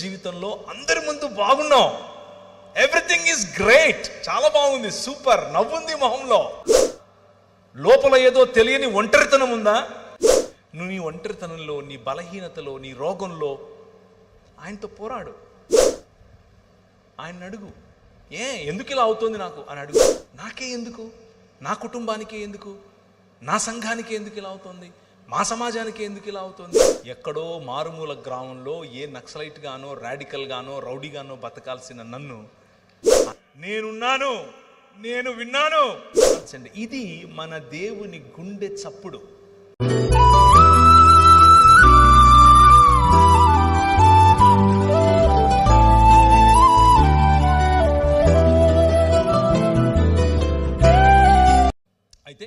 జీవితంలో అందరి ముందు బాగున్నావు, ఎవ్రీథింగ్ ఈజ్ గ్రేట్, చాలా బాగుంది, సూపర్, నవ్వుంది మొహంలో, లోపల ఏదో తెలియని ఒంటరితనం ఉందా? నువ్వు నీ ఒంటరితనంలో, నీ బలహీనతలో, నీ రోగంలో ఆయనతో పోరాడు. ఆయన అడుగు, ఎందుకు ఇలా అవుతుంది నాకు అని అడుగు. నాకే ఎందుకు, నా కుటుంబానికే ఎందుకు, నా సంఘానికి ఎందుకు ఇలా అవుతుంది, మా సమాజానికి ఎందుకు ఇలా అవుతుంది? ఎక్కడో మారుమూల గ్రామంలో ఏ నక్సలైట్ గానో, రాడికల్ గానో, రౌడీ గానో బతకాల్సిన నన్ను నేనున్నాను, నేను విన్నాను. ఇది మన దేవుని గుండె చప్పుడు. అయితే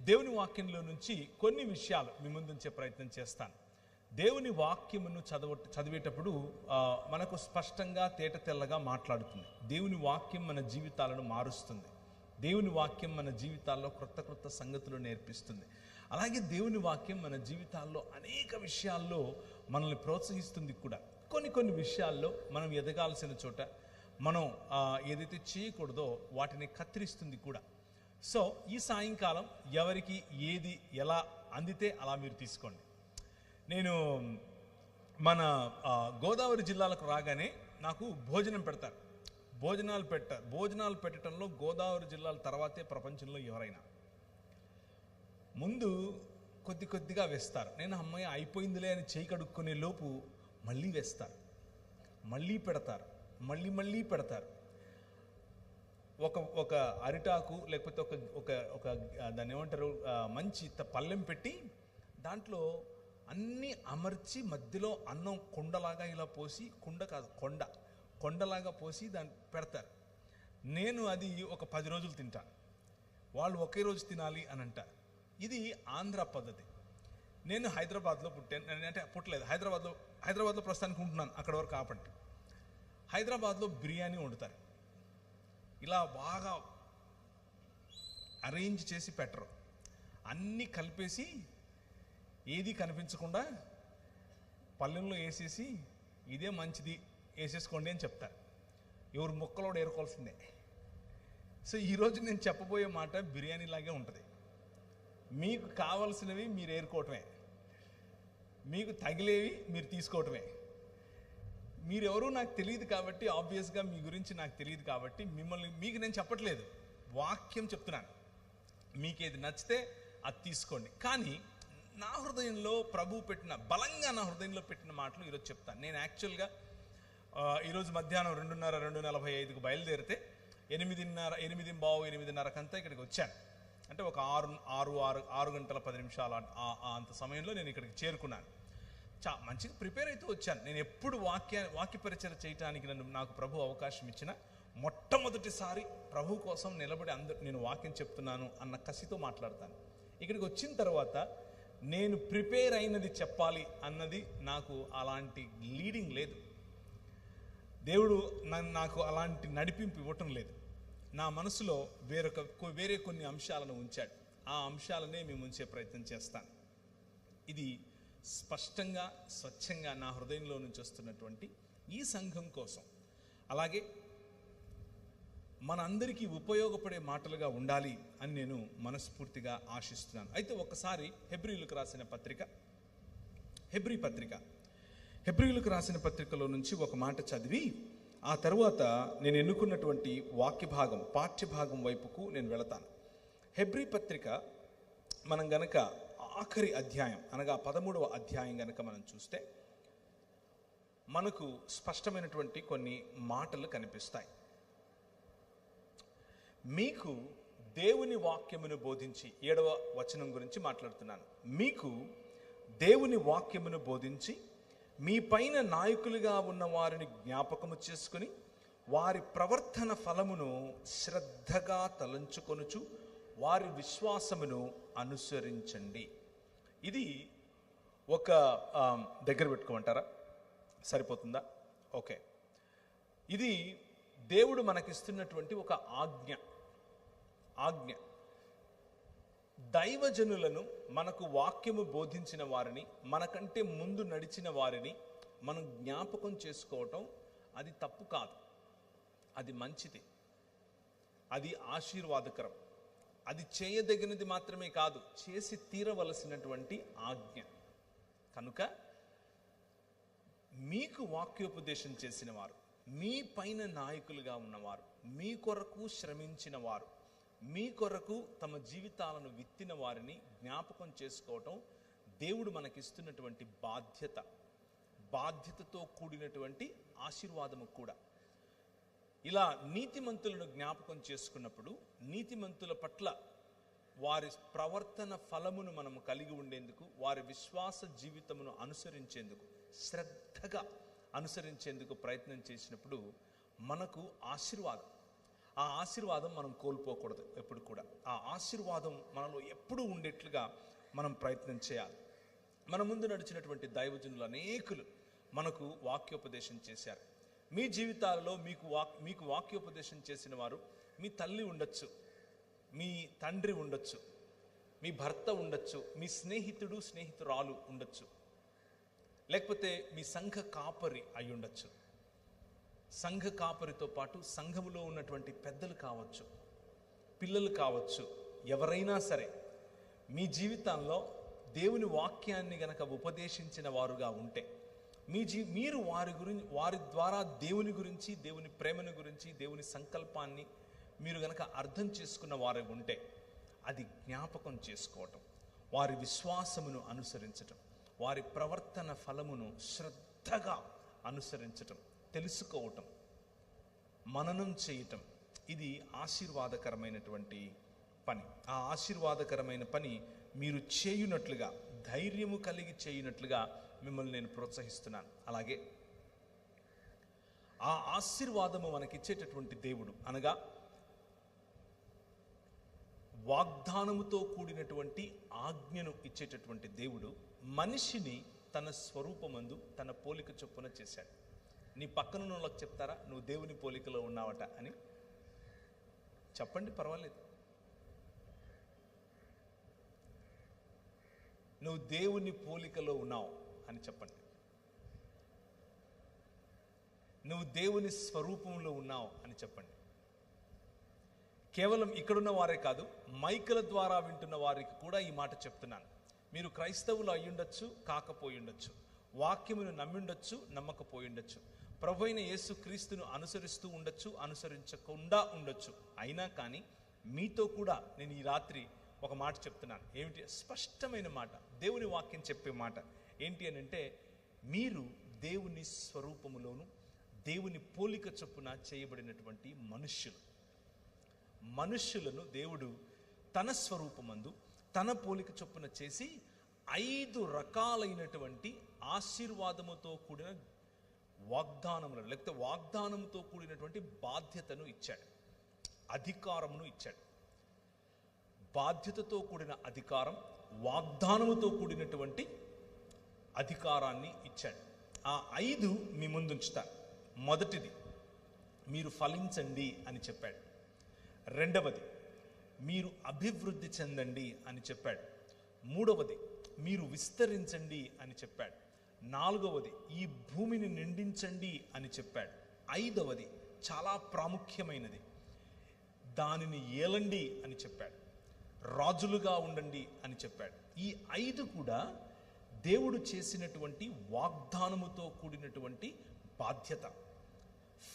దేవుని వాక్యంలో నుంచి కొన్ని విషయాలు మీ ముందుంచే ప్రయత్నం చేస్తాను. దేవుని వాక్యమును చదివేటప్పుడు మనకు స్పష్టంగా తేట తెల్లగా మాట్లాడుతుంది. దేవుని వాక్యం మన జీవితాలను మారుస్తుంది. దేవుని వాక్యం మన జీవితాల్లో క్రొత్త క్రొత్త సంగతులు నేర్పిస్తుంది. అలాగే దేవుని వాక్యం మన జీవితాల్లో అనేక విషయాల్లో మనల్ని ప్రోత్సహిస్తుంది కూడా. కొన్ని విషయాల్లో మనం ఎదగాల్సిన చోట మనం ఏదైతే చేయకూడదో వాటిని కత్తిరిస్తుంది కూడా. సో ఈ సాయంకాలం ఎవరికి ఏది ఎలా అందితే అలా మీరు తీసుకోండి. నేను మన గోదావరి జిల్లాలకు రాగానే నాకు భోజనం పెడతారు. భోజనాలు పెట్టడంలో గోదావరి జిల్లాల తర్వాతే ప్రపంచంలో ఎవరైనా. ముందు కొద్దిగా వేస్తారు. నేను అమ్మాయి అయిపోయిందిలే అని చేయి కడుక్కునే లోపు మళ్ళీ వేస్తారు, మళ్ళీ పెడతారు, మళ్ళీ పెడతారు. ఒక అరిటాకు లేకపోతే ఒక దాన్ని ఏమంటారు, మంచి పళ్ళెం పెట్టి దాంట్లో అన్నీ అమర్చి మధ్యలో అన్నం కుండలాగా ఇలా పోసి, కుండ కాదు కొండలాగా పోసి దాన్ని పెడతారు. నేను అది ఒక 10 రోజులు తింటాను. వాళ్ళు ఒకే రోజు తినాలి అని అంటారు. ఇది ఆంధ్ర పద్ధతి. నేను హైదరాబాద్లో పుట్టాను, అంటే పుట్టలేదు, హైదరాబాద్లో ప్రస్తుతానికి ఉంటున్నాను. అక్కడ వరకు ఆపండి. హైదరాబాద్లో బిర్యానీ వండుతారు. ఇలా బాగా అరేంజ్ చేసి పెట్టరు, అన్నీ కలిపేసి ఏది కనిపించకుండా పల్లెల్లో వేసేసి ఇదే మంచిది వేసేసుకోండి అని చెప్తారు. ఎవరు ముక్కలో ఏరుకోవాల్సిందే. సో ఈరోజు నేను చెప్పబోయే మాట బిర్యానీ లాగే ఉంటుంది. మీకు కావలసినవి మీరు ఏరుకోవటమే, మీకు తగిలేవి మీరు తీసుకోవటమే. మీరెవరూ నాకు తెలియదు కాబట్టి, ఆబ్వియస్గా మీ గురించి నాకు తెలియదు కాబట్టి మీకు నేను చెప్పట్లేదు, వాక్యం చెప్తున్నాను. మీకేది నచ్చితే అది తీసుకోండి. కానీ నా హృదయంలో ప్రభు బలంగా నా హృదయంలో పెట్టిన మాటలు ఈరోజు చెప్తాను. నేను యాక్చువల్గా ఈరోజు మధ్యాహ్నం 2:45కు బయలుదేరితే 8:15-8:30కంతా ఇక్కడికి వచ్చాను. అంటే ఒక 6 గంటల 10 నిమిషాలు అంత సమయంలో నేను ఇక్కడికి చేరుకున్నాను. మంచిగా ప్రిపేర్ అయితే వచ్చాను. నేను ఎప్పుడు వాక్య పరిచయం చేయడానికి నాకు ప్రభు అవకాశం ఇచ్చిన మొట్టమొదటిసారి ప్రభు కోసం నిలబడి నేను వాక్యం చెప్తున్నాను అన్న కసితో మాట్లాడతాను. ఇక్కడికి వచ్చిన తర్వాత నేను ప్రిపేర్ అయినది చెప్పాలి అన్నది నాకు అలాంటి లీడింగ్ లేదు. దేవుడు నాకు అలాంటి నడిపింపు ఇవ్వటం లేదు. నా మనసులో వేరే కొన్ని అంశాలను ఉంచాడు. ఆ అంశాలనే మేము ఉంచే ప్రయత్నం చేస్తాను. ఇది స్పష్టంగా స్వచ్ఛంగా నా హృదయంలో నుంచి వస్తున్నటువంటి ఈ సంఘం కోసం, అలాగే మనందరికీ ఉపయోగపడే మాటలుగా ఉండాలి అని నేను మనస్ఫూర్తిగా ఆశిస్తున్నాను. అయితే ఒకసారి హెబ్రీయులకు రాసిన పత్రికలో నుంచి ఒక మాట చదివి ఆ తర్వాత నేను ఎన్నుకున్నటువంటి పాఠ్యభాగం వైపుకు నేను వెళతాను. హెబ్రీ పత్రిక మనం గనక ఆఖరి అధ్యాయం అనగా 13వ అధ్యాయం గనక మనం చూస్తే మనకు స్పష్టమైనటువంటి కొన్ని మాటలు కనిపిస్తాయి. మీకు దేవుని వాక్యమును బోధించి, 7వ వచనం గురించి మాట్లాడుతున్నాను. మీకు దేవుని వాక్యమును బోధించి మీ పైన నాయకులుగా ఉన్న వారిని జ్ఞాపకము చేసుకుని వారి ప్రవర్తన ఫలమును శ్రద్ధగా తలంచుకొనుచు వారి విశ్వాసమును అనుసరించండి. ఇది ఒక దగ్గర పెట్టుకోమంటారా? సరిపోతుందా? ఓకే. ఇది దేవుడు మనకిస్తున్నటువంటి ఒక ఆజ్ఞ. దైవజనులను, మనకు వాక్యము బోధించిన వారిని, మనకంటే ముందు నడిచిన వారిని మనం జ్ఞాపకం చేసుకోవటం అది తప్పు కాదు, అది మంచిది, అది ఆశీర్వాదకరం, అది చేయదగినది మాత్రమే కాదు, చేసి తీరవలసినటువంటి ఆజ్ఞ. కనుక మీకు వాక్యోపదేశం చేసిన వారు, మీ పైన నాయకులుగా ఉన్నవారు, మీ కొరకు శ్రమించిన వారు, మీ కొరకు తమ జీవితాలను విత్తిన వారిని జ్ఞాపకం చేసుకోవటం దేవుడు మనకిస్తున్నటువంటి బాధ్యత, బాధ్యతతో కూడినటువంటి ఆశీర్వాదము కూడా. ఇలా నీతిమంతులను జ్ఞాపకం చేసుకున్నప్పుడు నీతిమంతుల పట్ల వారి ప్రవర్తన ఫలమును మనము కలిగి ఉండేందుకు, వారి విశ్వాస జీవితమును అనుసరించేందుకు, శ్రద్ధగా అనుసరించేందుకు ప్రయత్నం చేసినప్పుడు మనకు ఆశీర్వాదం, ఆ ఆశీర్వాదం మనం కోల్పోకూడదు ఎప్పుడు కూడా. ఆ ఆశీర్వాదం మనలో ఎప్పుడూ ఉండేట్లుగా మనం ప్రయత్నం చేయాలి. మన ముందు నడిచినటువంటి దైవజనులు అనేకులు మనకు వాక్యోపదేశం చేశారు. మీ జీవితాలలో మీకు వాక్యోపదేశం చేసిన వారు మీ తల్లి ఉండొచ్చు, మీ తండ్రి ఉండొచ్చు, మీ భర్త ఉండొచ్చు, మీ స్నేహితురాలు ఉండొచ్చు, లేకపోతే మీ సంఘ కాపరి అయి ఉండొచ్చు. సంఘ కాపరితో పాటు సంఘములో ఉన్నటువంటి పెద్దలు కావచ్చు, పిల్లలు కావచ్చు, ఎవరైనా సరే మీ జీవితాల్లో దేవుని వాక్యాన్ని గనక ఉపదేశించిన వారుగా ఉంటే, మీరు వారి ద్వారా దేవుని గురించి, దేవుని ప్రేమను గురించి, దేవుని సంకల్పాన్ని మీరు గనక అర్థం చేసుకున్న వారు ఉంటే, అది జ్ఞాపకం చేసుకోవటం, వారి విశ్వాసమును అనుసరించటం, వారి ప్రవర్తన ఫలమును శ్రద్ధగా అనుసరించటం, తెలుసుకోవటం, మననం చేయటం, ఇది ఆశీర్వాదకరమైనటువంటి పని. ఆ ఆశీర్వాదకరమైన పని మీరు చేయునట్లుగా, ధైర్యము కలిగి చేయునట్లుగా మిమ్మల్ని నేను ప్రోత్సహిస్తున్నాను. అలాగే ఆ ఆశీర్వాదము మనకిచ్చేటటువంటి దేవుడు, అనగా వాగ్దానముతో కూడినటువంటి ఆజ్ఞను ఇచ్చేటటువంటి దేవుడు మనిషిని తన స్వరూపమందు తన పోలిక చొప్పున చేశాడు. నీ పక్కనున్న వాళ్ళకి చెప్తారా నువ్వు దేవుని పోలికలో ఉన్నావట అని? చెప్పండి, పర్వాలేదు. నువ్వు దేవుని పోలికలో ఉన్నావు అని చెప్పండి. నువ్వు దేవుని స్వరూపంలో ఉన్నావు అని చెప్పండి. కేవలం ఇక్కడున్న వారే కాదు, మైకుల ద్వారా వింటున్న వారికి కూడా ఈ మాట చెప్తున్నాను. మీరు క్రైస్తవులు అయ్యుండొచ్చు, కాకపోయిండొచ్చు, వాక్యమును నమ్మిండొచ్చు, నమ్మకపోయిండొచ్చు, ప్రభువైన యేసు క్రీస్తును అనుసరిస్తూ ఉండొచ్చు, అనుసరించకుండా ఉండొచ్చు. అయినా కానీ మీతో కూడా నేను ఈ రాత్రి ఒక మాట చెప్తున్నాను. ఏమిటి? స్పష్టమైన మాట, దేవుని వాక్యం చెప్పే మాట. ఏంటి అని అంటే, మీరు దేవుని స్వరూపములోను దేవుని పోలిక చొప్పున చేయబడినటువంటి మనుష్యులను దేవుడు తన స్వరూపమందు తన పోలిక చొప్పున చేసి 5 రకాలైనటువంటి ఆశీర్వాదముతో కూడిన వాగ్దానములను, లేకపోతే వాగ్దానముతో కూడినటువంటి బాధ్యతను ఇచ్చాడు, అధికారమును ఇచ్చాడు. బాధ్యతతో కూడిన అధికారం, వాగ్దానముతో కూడినటువంటి అధికారాన్ని ఇచ్చాడు. ఆ 5 మీ ముందుంచుతారు. మొదటిది, మీరు ఫలించండి అని చెప్పాడు. రెండవది, మీరు అభివృద్ధి చెందండి అని చెప్పాడు. మూడవది, మీరు విస్తరించండి అని చెప్పాడు. నాలుగవది, ఈ భూమిని నిండించండి అని చెప్పాడు. ఐదవది, చాలా ప్రాముఖ్యమైనది, దానిని ఏలండి అని చెప్పాడు. రాజులుగా ఉండండి అని చెప్పాడు. ఈ 5 కూడా దేవుడు చేసినటువంటి వాగ్దానముతో కూడినటువంటి బాధ్యత.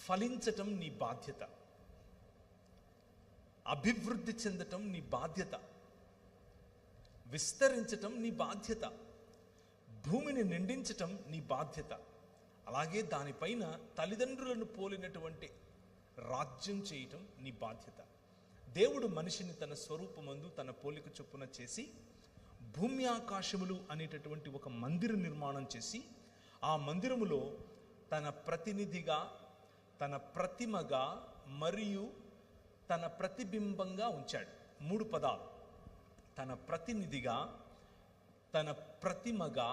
ఫలించటం నీ బాధ్యత, అభివృద్ధి చెందటం నీ బాధ్యత, విస్తరించటం నీ బాధ్యత, భూమిని నిండించటం నీ బాధ్యత. అలాగే దానిపైన తల్లిదండ్రులను పోలినటువంటి రాజ్యం చేయటం నీ బాధ్యత. దేవుడు మనిషిని తన స్వరూపమందు తన పోలిక చొప్పున చేసి భూమి ఆకాశములు అనేటటువంటి ఒక మందిర నిర్మాణం చేసి, ఆ మందిరములో తన ప్రతినిధిగా, తన ప్రతిమగా మరియు తన ప్రతిబింబంగా ఉంచాడు. 3 పదాలు: తన ప్రతినిధిగా, తన ప్రతిమగా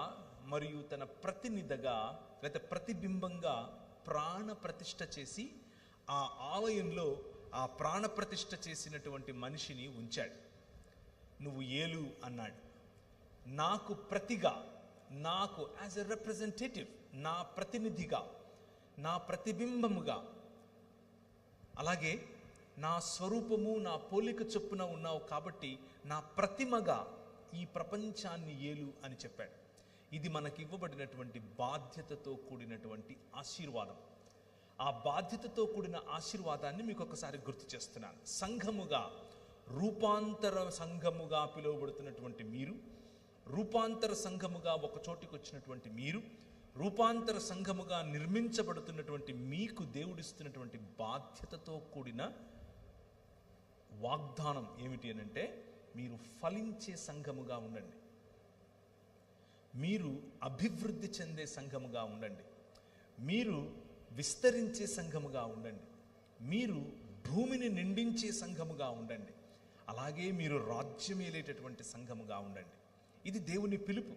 మరియు తన ప్రతినిధిగా లేదా ప్రతిబింబంగా ప్రాణ ప్రతిష్ఠ చేసి ఆ ఆలయంలో ఆ ప్రాణ ప్రతిష్ఠ చేసినటువంటి మనిషిని ఉంచాడు. నువ్వు ఏలు అన్నాడు. నాకు ప్రతిగా, నాకు యాజ్ ఎ రిప్రజెంటేటివ్, నా ప్రతినిధిగా, నా ప్రతిబింబముగా, అలాగే నా స్వరూపము నా పోలిక చొప్పున ఉన్నావు కాబట్టి నా ప్రతిమగా ఈ ప్రపంచాన్ని ఏలు అని చెప్పాడు. ఇది మనకి ఇవ్వబడినటువంటి బాధ్యతతో కూడినటువంటి ఆశీర్వాదం. ఆ బాధ్యతతో కూడిన ఆశీర్వాదాన్ని మీకు ఒకసారి గుర్తు చేస్తున్నాను. సంఘముగా, రూపాంతర సంఘముగా పిలువబడుతున్నటువంటి మీరు, రూపాంతర సంఘముగా ఒక చోటికి వచ్చినటువంటి మీరు, రూపాంతర సంఘముగా నిర్మించబడుతున్నటువంటి మీకు దేవుడిస్తున్నటువంటి బాధ్యతతో కూడిన వాగ్దానం ఏమిటి అనంటే, మీరు ఫలించే సంఘముగా ఉండండి, మీరు అభివృద్ధి చెందే సంఘముగా ఉండండి, మీరు విస్తరించే సంఘముగా ఉండండి, మీరు భూమిని నిండించే సంఘముగా ఉండండి, అలాగే మీరు రాజ్యమేలేటటువంటి సంఘముగా ఉండండి. ఇది దేవుని పిలుపు.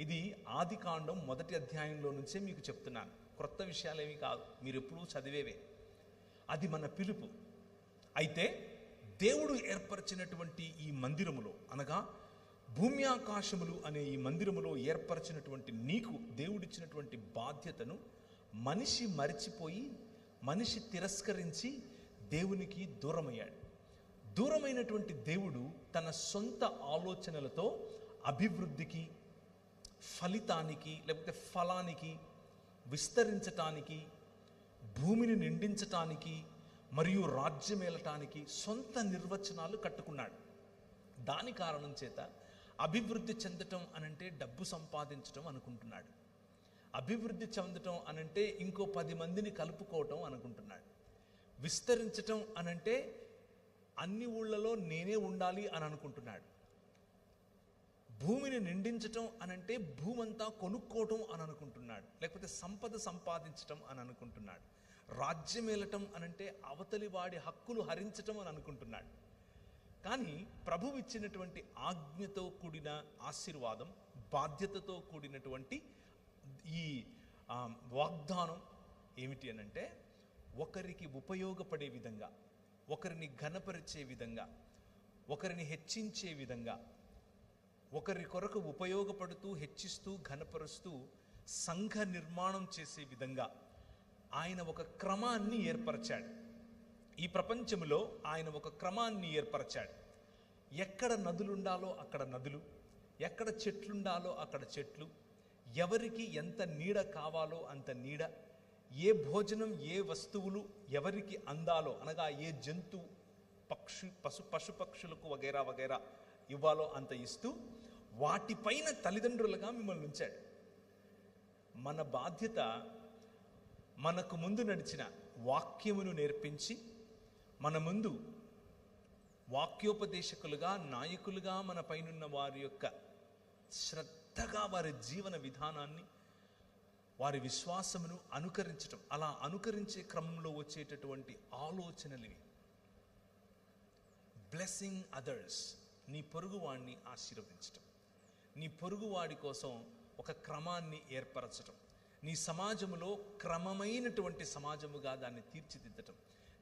ఇది ఆదికాండం 1వ అధ్యాయంలో నుంచే మీకు చెప్తున్నాను. క్రొత్త విషయాలేమీ కాదు, మీరు ఎప్పుడూ చదివేవే. అది మన పిలుపు. అయితే దేవుడు ఏర్పరిచినటువంటి ఈ మందిరములో, అనగా భూమి ఆకాశములు అనే ఈ మందిరములో ఏర్పరిచినటువంటి నీకు దేవుడిచ్చినటువంటి బాధ్యతను మనిషి మరిచిపోయి, మనిషి తిరస్కరించి దేవునికి దూరమయ్యాడు. దూరమైనటువంటి దేవుడు తన సొంత ఆలోచనలతో అభివృద్ధికి, ఫలితానికి, లేకపోతే ఫలానికి, విస్తరించటానికి, భూమిని నిండించటానికి మరియు రాజ్యమేలటానికి సొంత నిర్వచనాలు కట్టుకున్నాడు. దాని కారణం చేత అభివృద్ధి చెందటం అనంటే డబ్బు సంపాదించటం అనుకుంటున్నాడు. అభివృద్ధి చెందటం అనంటే ఇంకో 10 మందిని కలుపుకోవటం అనుకుంటున్నాడు. విస్తరించటం అనంటే అన్ని ఊళ్ళలో నేనే ఉండాలి అని అనుకుంటున్నాడు. భూమిని నిండించటం అనంటే భూమంతా కొనుక్కోవటం అని అనుకుంటున్నాడు, లేకపోతే సంపద సంపాదించటం అని అనుకుంటున్నాడు. రాజ్యమేలటం అనంటే అవతలి వాడి హక్కులు హరించటం అని అనుకుంటున్నాడు. కానీ ప్రభువు ఇచ్చినటువంటి ఆజ్ఞతో కూడిన ఆశీర్వాదం, బాధ్యతతో కూడినటువంటి ఈ వాగ్దానం ఏమిటి అనంటే, ఒకరికి ఉపయోగపడే విధంగా, ఒకరిని ఘనపరిచే విధంగా, ఒకరిని హెచ్చించే విధంగా, ఒకరి కొరకు ఉపయోగపడుతూ, హెచ్చిస్తూ, ఘనపరుస్తూ సంఘ నిర్మాణం చేసే విధంగా ఆయన ఒక క్రమాన్ని ఏర్పరచాడు. ఈ ప్రపంచంలో ఆయన ఒక క్రమాన్ని ఏర్పరచాడు. ఎక్కడ నదులుండాలో అక్కడ నదులు, ఎక్కడ చెట్లుండాలో అక్కడ చెట్లు, ఎవరికి ఎంత నీడ కావాలో అంత నీడ, ఏ భోజనం, ఏ వస్తువులు ఎవరికి అందాలో, అనగా ఏ జంతు, పశుపక్షులకు వగైరా వగైరా ఇవ్వాలో అంత ఇస్తూ వాటిపైన తల్లిదండ్రులుగా మిమ్మల్ని ఉంచాడు. మన బాధ్యత మనకు ముందు నడిచిన వాక్యమును నేర్పించి, మన ముందు వాక్యోపదేశకులుగా, నాయకులుగా మన పైనున్న వారి యొక్క శ్రద్ధగా వారి జీవన విధానాన్ని, వారి విశ్వాసమును అనుకరించటం. అలా అనుకరించే క్రమంలో వచ్చేటటువంటి ఆలోచనలు బ్లెస్సింగ్ అదర్స్, నీ పొరుగువాడిని ఆశీర్వదించటం, నీ పొరుగువాడి కోసం ఒక క్రమాన్ని ఏర్పరచటం, నీ సమాజములో క్రమమైనటువంటి సమాజముగా దాన్ని తీర్చిదిద్దటం,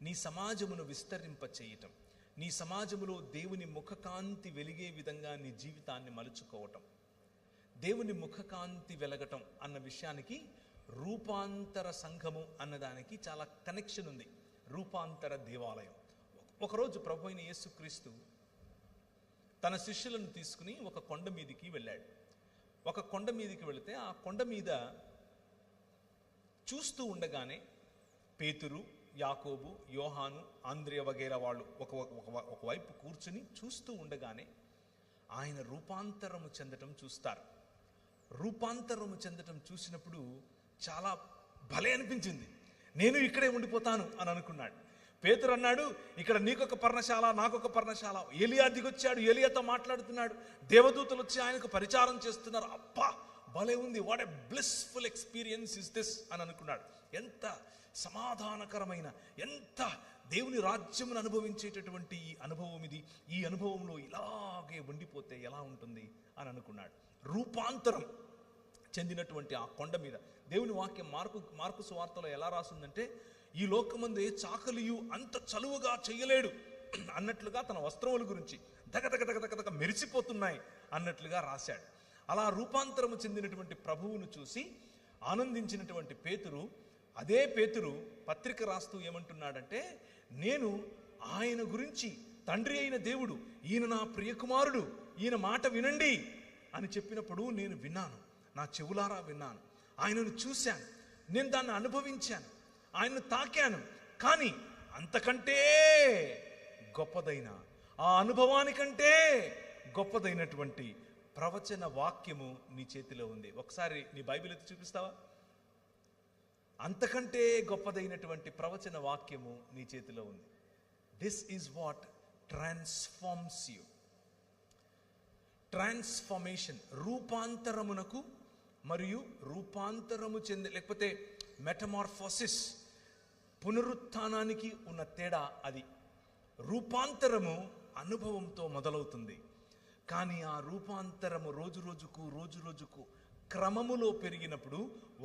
నీ సమాజమును విస్తరింప చేయటం, నీ సమాజములో దేవుని ముఖకాంతి వెలిగే విధంగా నీ జీవితాన్ని మలుచుకోవటం. దేవుని ముఖకాంతి వెలగటం అన్న విషయానికి రూపాంతర సంఘము అన్నదానికి చాలా కనెక్షన్ ఉంది. రూపాంతర దేవాలయం. ఒకరోజు ప్రభు అయిన యేసుక్రీస్తు తన శిష్యులను తీసుకుని ఒక కొండ మీదికి వెళ్ళాడు. ఒక కొండ మీదికి వెళితే ఆ కొండ మీద చూస్తూ ఉండగానే పేతురు, యాకోబు, యోహాను, ఆంద్రియ వగైరా వాళ్ళు ఒకవైపు కూర్చుని చూస్తూ ఉండగానే ఆయన రూపాంతరము చెందటం చూస్తారు. రూపాంతరము చెందటం చూసినప్పుడు చాలా భలే అనిపించింది. నేను ఇక్కడే ఉండిపోతాను అని అనుకున్నాడు. పేతురు అన్నాడు, ఇక్కడ నీకొక పర్ణశాల, నాకొక పర్ణశాల. ఏలియా దిగొచ్చాడు, ఏలియాతో మాట్లాడుతున్నాడు, దేవదూతలు వచ్చి ఆయనకు పరిచారం చేస్తున్నారు. అబ్బా భలే ఉంది, what a blissful experience is this అని అనుకున్నాడు. ఎంత సమాధానకరమైన, ఎంత దేవుని రాజ్యమును అనుభవించేటటువంటి ఈ అనుభవం ఇది. ఈ అనుభవంలో ఇలాగే ఉండిపోతే ఎలా ఉంటుంది అని అనుకున్నాడు. రూపాంతరం చెందినటువంటి ఆ కొండ మీద దేవుని వాక్యం మార్కు సువార్తలో ఎలా రాసిందంటే, ఈ లోకమందు ఏ చాకలియు అంత చలువగా చెయ్యలేడు అన్నట్లుగా తన వస్త్రముల గురించి దగదగ మెరిసిపోతున్నాయి అన్నట్లుగా రాశాడు. అలా రూపాంతరము చెందినటువంటి ప్రభువును చూసి ఆనందించినటువంటి పేతురు, అదే పేతురు పత్రిక రాస్తూ ఏమంటున్నాడంటే, నేను ఆయన గురించి, తండ్రి అయిన దేవుడు, ఈయన నా ప్రియకుమారుడు, ఈయన మాట వినండి అని చెప్పినప్పుడు నేను విన్నాను, నా చెవులారా విన్నాను, ఆయనను చూశాను, నేను దాన్ని అనుభవించాను, ఆయనను తాకాను. కానీ అంతకంటే గొప్పదైన, ఆ అనుభవానికంటే గొప్పదైనటువంటి ప్రవచన వాక్యము నీ చేతిలో ఉంది. ఒకసారి నీ బైబిల్ ఎత్తి చూపిస్తావా? అంతకంటే గొప్పదైనటువంటి ప్రవచన వాక్యము నీ చేతిలో ఉంది. This is what transforms you. Transformation, రూపాంతరమునకు మరియు రూపాంతరము చెంది, లేకపోతే మెటమార్ఫోసిస్, పునరుత్థానానికి ఉన్న తేడా అది. రూపాంతరము అనుభవంతో మొదలవుతుంది, కానీ ఆ రూపాంతరము రోజు రోజుకు క్రమములో పెరిగినప్పుడు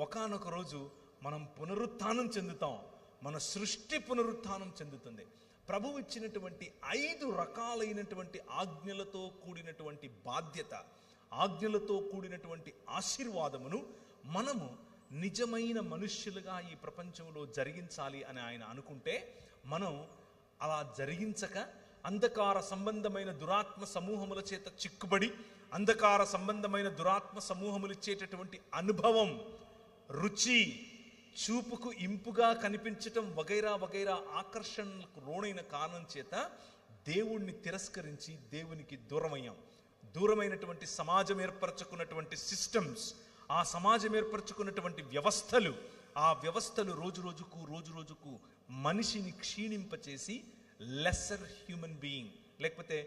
ఒకానొక రోజు మనం పునరుత్థానం చెందుతాం. మన సృష్టి పునరుత్థానం చెందుతుంది. ప్రభువు ఇచ్చినటువంటి 5 రకాలైనటువంటి ఆజ్ఞలతో కూడినటువంటి బాధ్యత, ఆజ్ఞలతో కూడినటువంటి ఆశీర్వాదమును మనము నిజమైన మనుష్యులుగా ఈ ప్రపంచంలో జరిగించాలి అని ఆయన అనుకుంటే, మనం అలా జరిగించక అంధకార సంబంధమైన దురాత్మ సమూహముల చేత చిక్కుబడి, అంధకార సంబంధమైన దురాత్మ సమూహములు ఇచ్చేటటువంటి అనుభవం, రుచి, చూపుకు ఇంపుగా కనిపించటం వగైరా వగైరా ఆకర్షణలకు లోనైన కారణం చేత దేవుణ్ణి తిరస్కరించి దేవునికి దూరమయ్యాం. దూరమైనటువంటి సమాజం ఏర్పరచుకున్నటువంటి సిస్టమ్స్, ఆ సమాజం ఏర్పరచుకున్నటువంటి వ్యవస్థలు, ఆ వ్యవస్థలు రోజు రోజుకు మనిషిని క్షీణింపచేసి లెస్సర్ హ్యూమన్ బీయింగ్, లేకపోతే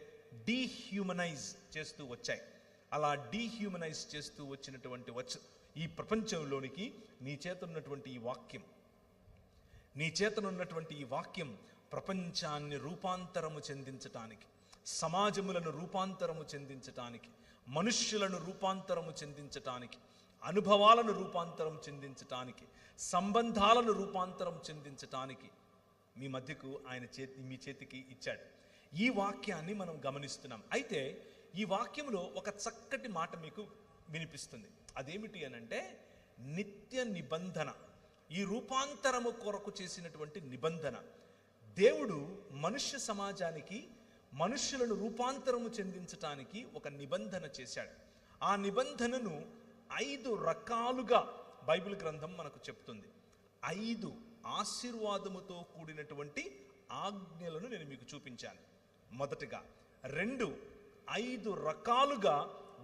డీహ్యూమనైజ్ చేస్తూ వచ్చాయి. అలా డీహ్యూమనైజ్ చేస్తూ వచ్చినటువంటి ఈ ప్రపంచంలోనికి నీ చేతనున్నటువంటి ఈ వాక్యం ప్రపంచాన్ని రూపాంతరము చెందించటానికి, సమాజములను రూపాంతరము చెందించటానికి, మనుష్యులను రూపాంతరము చెందించటానికి, అనుభవాలను రూపాంతరం చెందించటానికి, సంబంధాలను రూపాంతరం చెందించటానికి మీ మధ్యకు ఆయన మీ చేతికి ఇచ్చాడు. ఈ వాక్యాన్ని మనం గమనిస్తున్నాం. అయితే ఈ వాక్యంలో ఒక చక్కటి మాట మీకు వినిపిస్తుంది. అదేమిటి అనంటే, నిత్య నిబంధన. ఈ రూపాంతరము కొరకు చేసినటువంటి నిబంధన. దేవుడు మనుష్య సమాజానికి, మనుష్యులను రూపాంతరము చెందించటానికి ఒక నిబంధన చేశాడు. ఆ నిబంధనను 5 రకాలుగా బైబిల్ గ్రంథం మనకు చెప్తుంది. 5 ఆశీర్వాదముతో కూడినటువంటి ఆజ్ఞలను నేను మీకు చూపించాను. మొదటిగా 2 5 రకాలుగా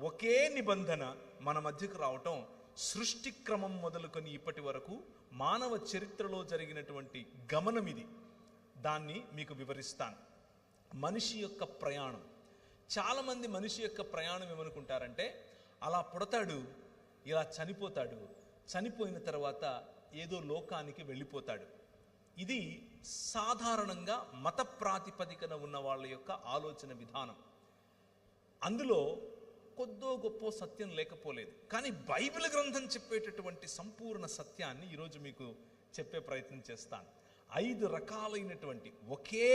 ఒకే నిబంధన మన మధ్యకు రావటం సృష్టి క్రమం మొదలుకొని ఇప్పటి వరకు మానవ చరిత్రలో జరిగినటువంటి గమనం ఇది. దాన్ని మీకు వివరిస్తాను. మనిషి యొక్క ప్రయాణం. చాలామంది మనిషి యొక్క ప్రయాణం ఏమనుకుంటారంటే, అలా పుడతాడు, ఇలా చనిపోతాడు, చనిపోయిన తర్వాత ఏదో లోకానికి వెళ్ళిపోతాడు. ఇది సాధారణంగా మత ప్రాతిపదికన ఉన్న వాళ్ళ యొక్క ఆలోచన విధానం. అందులో కొద్దో గొప్ప సత్యం లేకపోలేదు. కానీ బైబిల్ గ్రంథం చెప్పేటటువంటి సంపూర్ణ సత్యాన్ని ఈరోజు మీకు చెప్పే ప్రయత్నం చేస్తాను. 5 రకాలైనటువంటి ఒకే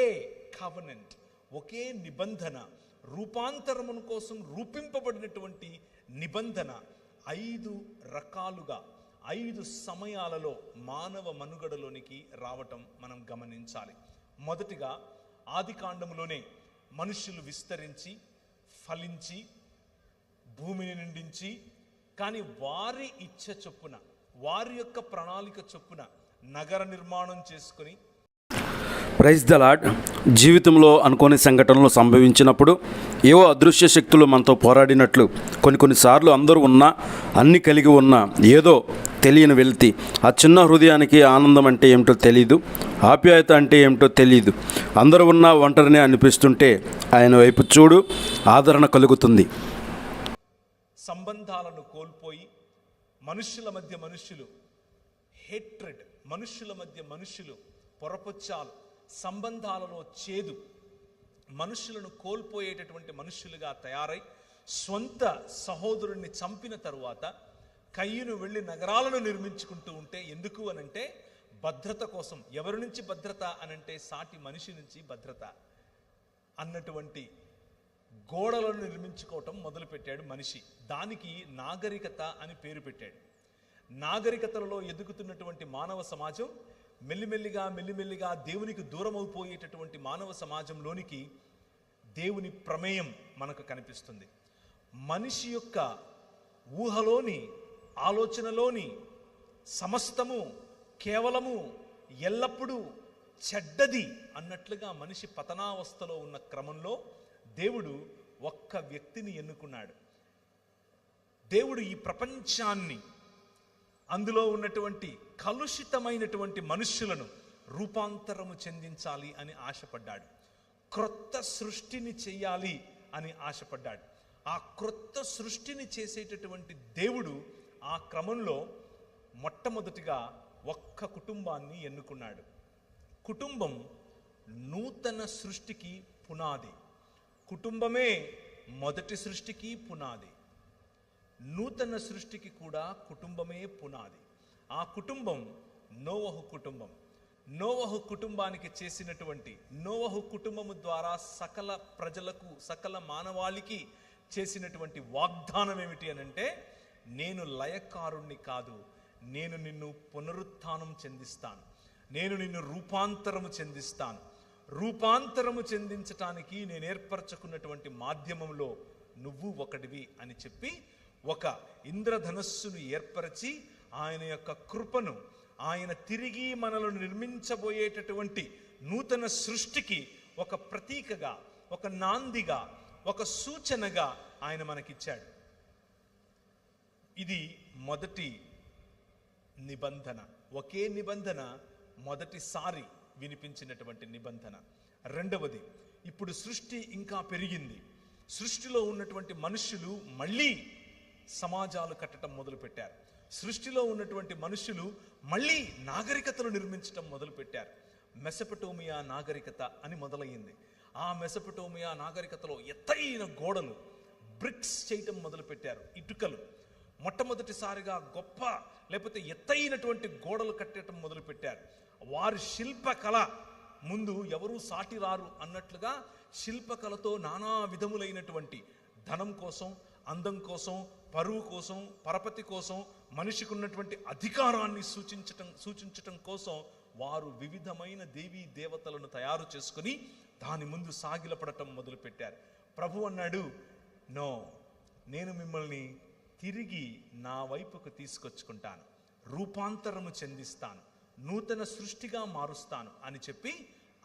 కవెనెంట్, ఒకే నిబంధన, రూపాంతరమును కోసం రూపింపబడినటువంటి నిబంధన 5 రకాలుగా 5 సమయాలలో మానవ మనుగడలోనికి రావటం మనం గమనించాలి. మొదటిగా ఆదికాండములోనే మనుష్యులు విస్తరించి, ఫలించి, భూమిని నిండించి, కానీ వారి ఇచ్చ చొప్పున, వారి యొక్క ప్రణాళిక చొప్పున నగర నిర్మాణం చేసుకొని. Praise the Lord. జీవితంలో అనుకోని సంఘటనలు సంభవించినప్పుడు ఏవో అదృశ్య శక్తులు మనతో పోరాడినట్లు కొన్నిసార్లు అందరూ ఉన్నా, అన్ని కలిగి ఉన్నా, ఏదో తెలియని వెళ్తి, ఆ చిన్న హృదయానికి ఆనందం అంటే ఏమిటో తెలీదు, ఆప్యాయత అంటే ఏమిటో తెలీదు. అందరూ ఉన్నా ఒంటరినే అనిపిస్తుంటే ఆయన వైపు చూడు, ఆదరణ కలుగుతుంది. సంబంధాలను కోల్పోయి మనుష్యుల మధ్య మనుష్యులు హేట్రెడ్, మనుష్యుల మధ్య మనుష్యులు పొరపొచ్చాలు, సంబంధాలలో చేదు, మనుష్యులను కోల్పోయేటటువంటి మనుష్యులుగా తయారై స్వంత సహోదరుణ్ణి చంపిన తరువాత కయ్యను వెళ్ళి నగరాలను నిర్మించుకుంటూ ఉంటే, ఎందుకు అనంటే భద్రత కోసం. ఎవరి నుంచి భద్రత అనంటే సాటి మనిషి నుంచి భద్రత అన్నటువంటి గోడలను నిర్మించుకోవటం మొదలుపెట్టాడు మనిషి. దానికి నాగరికత అని పేరు పెట్టాడు. నాగరికతలలో ఎదుగుతున్నటువంటి మానవ సమాజం మెల్లిమెల్లిగా దేవునికి దూరం అయిపోయేటటువంటి మానవ సమాజంలోనికి దేవుని ప్రమేయం మనకు కనిపిస్తుంది. మనిషి యొక్క ఊహలోని, ఆలోచనలోని సమస్తము కేవలము ఎల్లప్పుడూ చెడ్డది అన్నట్లుగా మనిషి పతనావస్థలో ఉన్న క్రమంలో దేవుడు ఒక్క వ్యక్తిని ఎన్నుకున్నాడు. దేవుడు ఈ ప్రపంచాన్ని, అందులో ఉన్నటువంటి కలుషితమైనటువంటి మనుష్యులను రూపాంతరము చెందించాలి అని ఆశపడ్డాడు. క్రొత్త సృష్టిని చెయ్యాలి అని ఆశపడ్డాడు. ఆ క్రొత్త సృష్టిని చేసేటటువంటి దేవుడు ఆ క్రమంలో మొట్టమొదటిగా ఒక్క కుటుంబాన్ని ఎన్నుకున్నాడు. కుటుంబం నూతన సృష్టికి పునాది. కుటుంబమే మొదటి సృష్టికి పునాది. నూతన సృష్టికి కూడా కుటుంబమే పునాది. ఆ కుటుంబం నోవహు కుటుంబం. నోవహు కుటుంబానికి చేసినటువంటి, నోవహు కుటుంబము ద్వారా సకల ప్రజలకు, సకల మానవాళికి చేసినటువంటి వాగ్దానం ఏమిటి అనంటే, నేను లయకారుణ్ణి కాదు, నేను నిన్ను పునరుత్థానం చెందిస్తాను, నేను నిన్ను రూపాంతరము చెందిస్తాను. రూపాంతరము చెందించటానికి నేను ఏర్పరచుకున్నటువంటి మాధ్యమంలో నువ్వు ఒకటివి అని చెప్పి ఒక ఇంద్రధనస్సును ఏర్పరచి ఆయన యొక్క కృపను, ఆయన తిరిగి మనలను నిర్మించబోయేటటువంటి నూతన సృష్టికి ఒక ప్రతీకగా, ఒక నాందిగా, ఒక సూచనగా ఆయన మనకిచ్చాడు. ఇది మొదటి నిబంధన. ఒకే నిబంధన, మొదటిసారి వినిపించినటువంటి నిబంధన. రెండవది, ఇప్పుడు సృష్టి ఇంకా పెరిగింది. సృష్టిలో ఉన్నటువంటి మనుషులు మళ్ళీ సమాజాలు కట్టడం మొదలుపెట్టారు. సృష్టిలో ఉన్నటువంటి మనుషులు మళ్ళీ నాగరికతలు నిర్మించడం మొదలుపెట్టారు. మెసొపొటేమియా నాగరికత అని మొదలయ్యింది. ఆ మెసొపొటేమియా నాగరికతలో ఎత్తైన గోడలు, బ్రిక్స్ చేయటం మొదలుపెట్టారు. ఇటుకలు మొట్టమొదటిసారిగా గొప్ప లేకపోతే ఎత్తైనటువంటి గోడలు కట్టడం మొదలుపెట్టారు. వారి శిల్పకళ ముందు ఎవరూ సాటి రారు అన్నట్లుగా శిల్పకళతో నానా విధములైనటువంటి ధనం కోసం, అందం కోసం, పరువు కోసం, పరపతి కోసం, మనిషికి ఉన్నటువంటి అధికారాన్ని సూచించటం కోసం వారు వివిధమైన దేవీ దేవతలను తయారు చేసుకుని దాని ముందు సాగిలపడటం మొదలుపెట్టారు. ప్రభు అన్నాడు, నో, నేను మిమ్మల్ని తిరిగి నా వైపుకు తీసుకొచ్చుకుంటాను, రూపాంతరము చెందిస్తాను, నూతన సృష్టిగా మారుస్తాను అని చెప్పి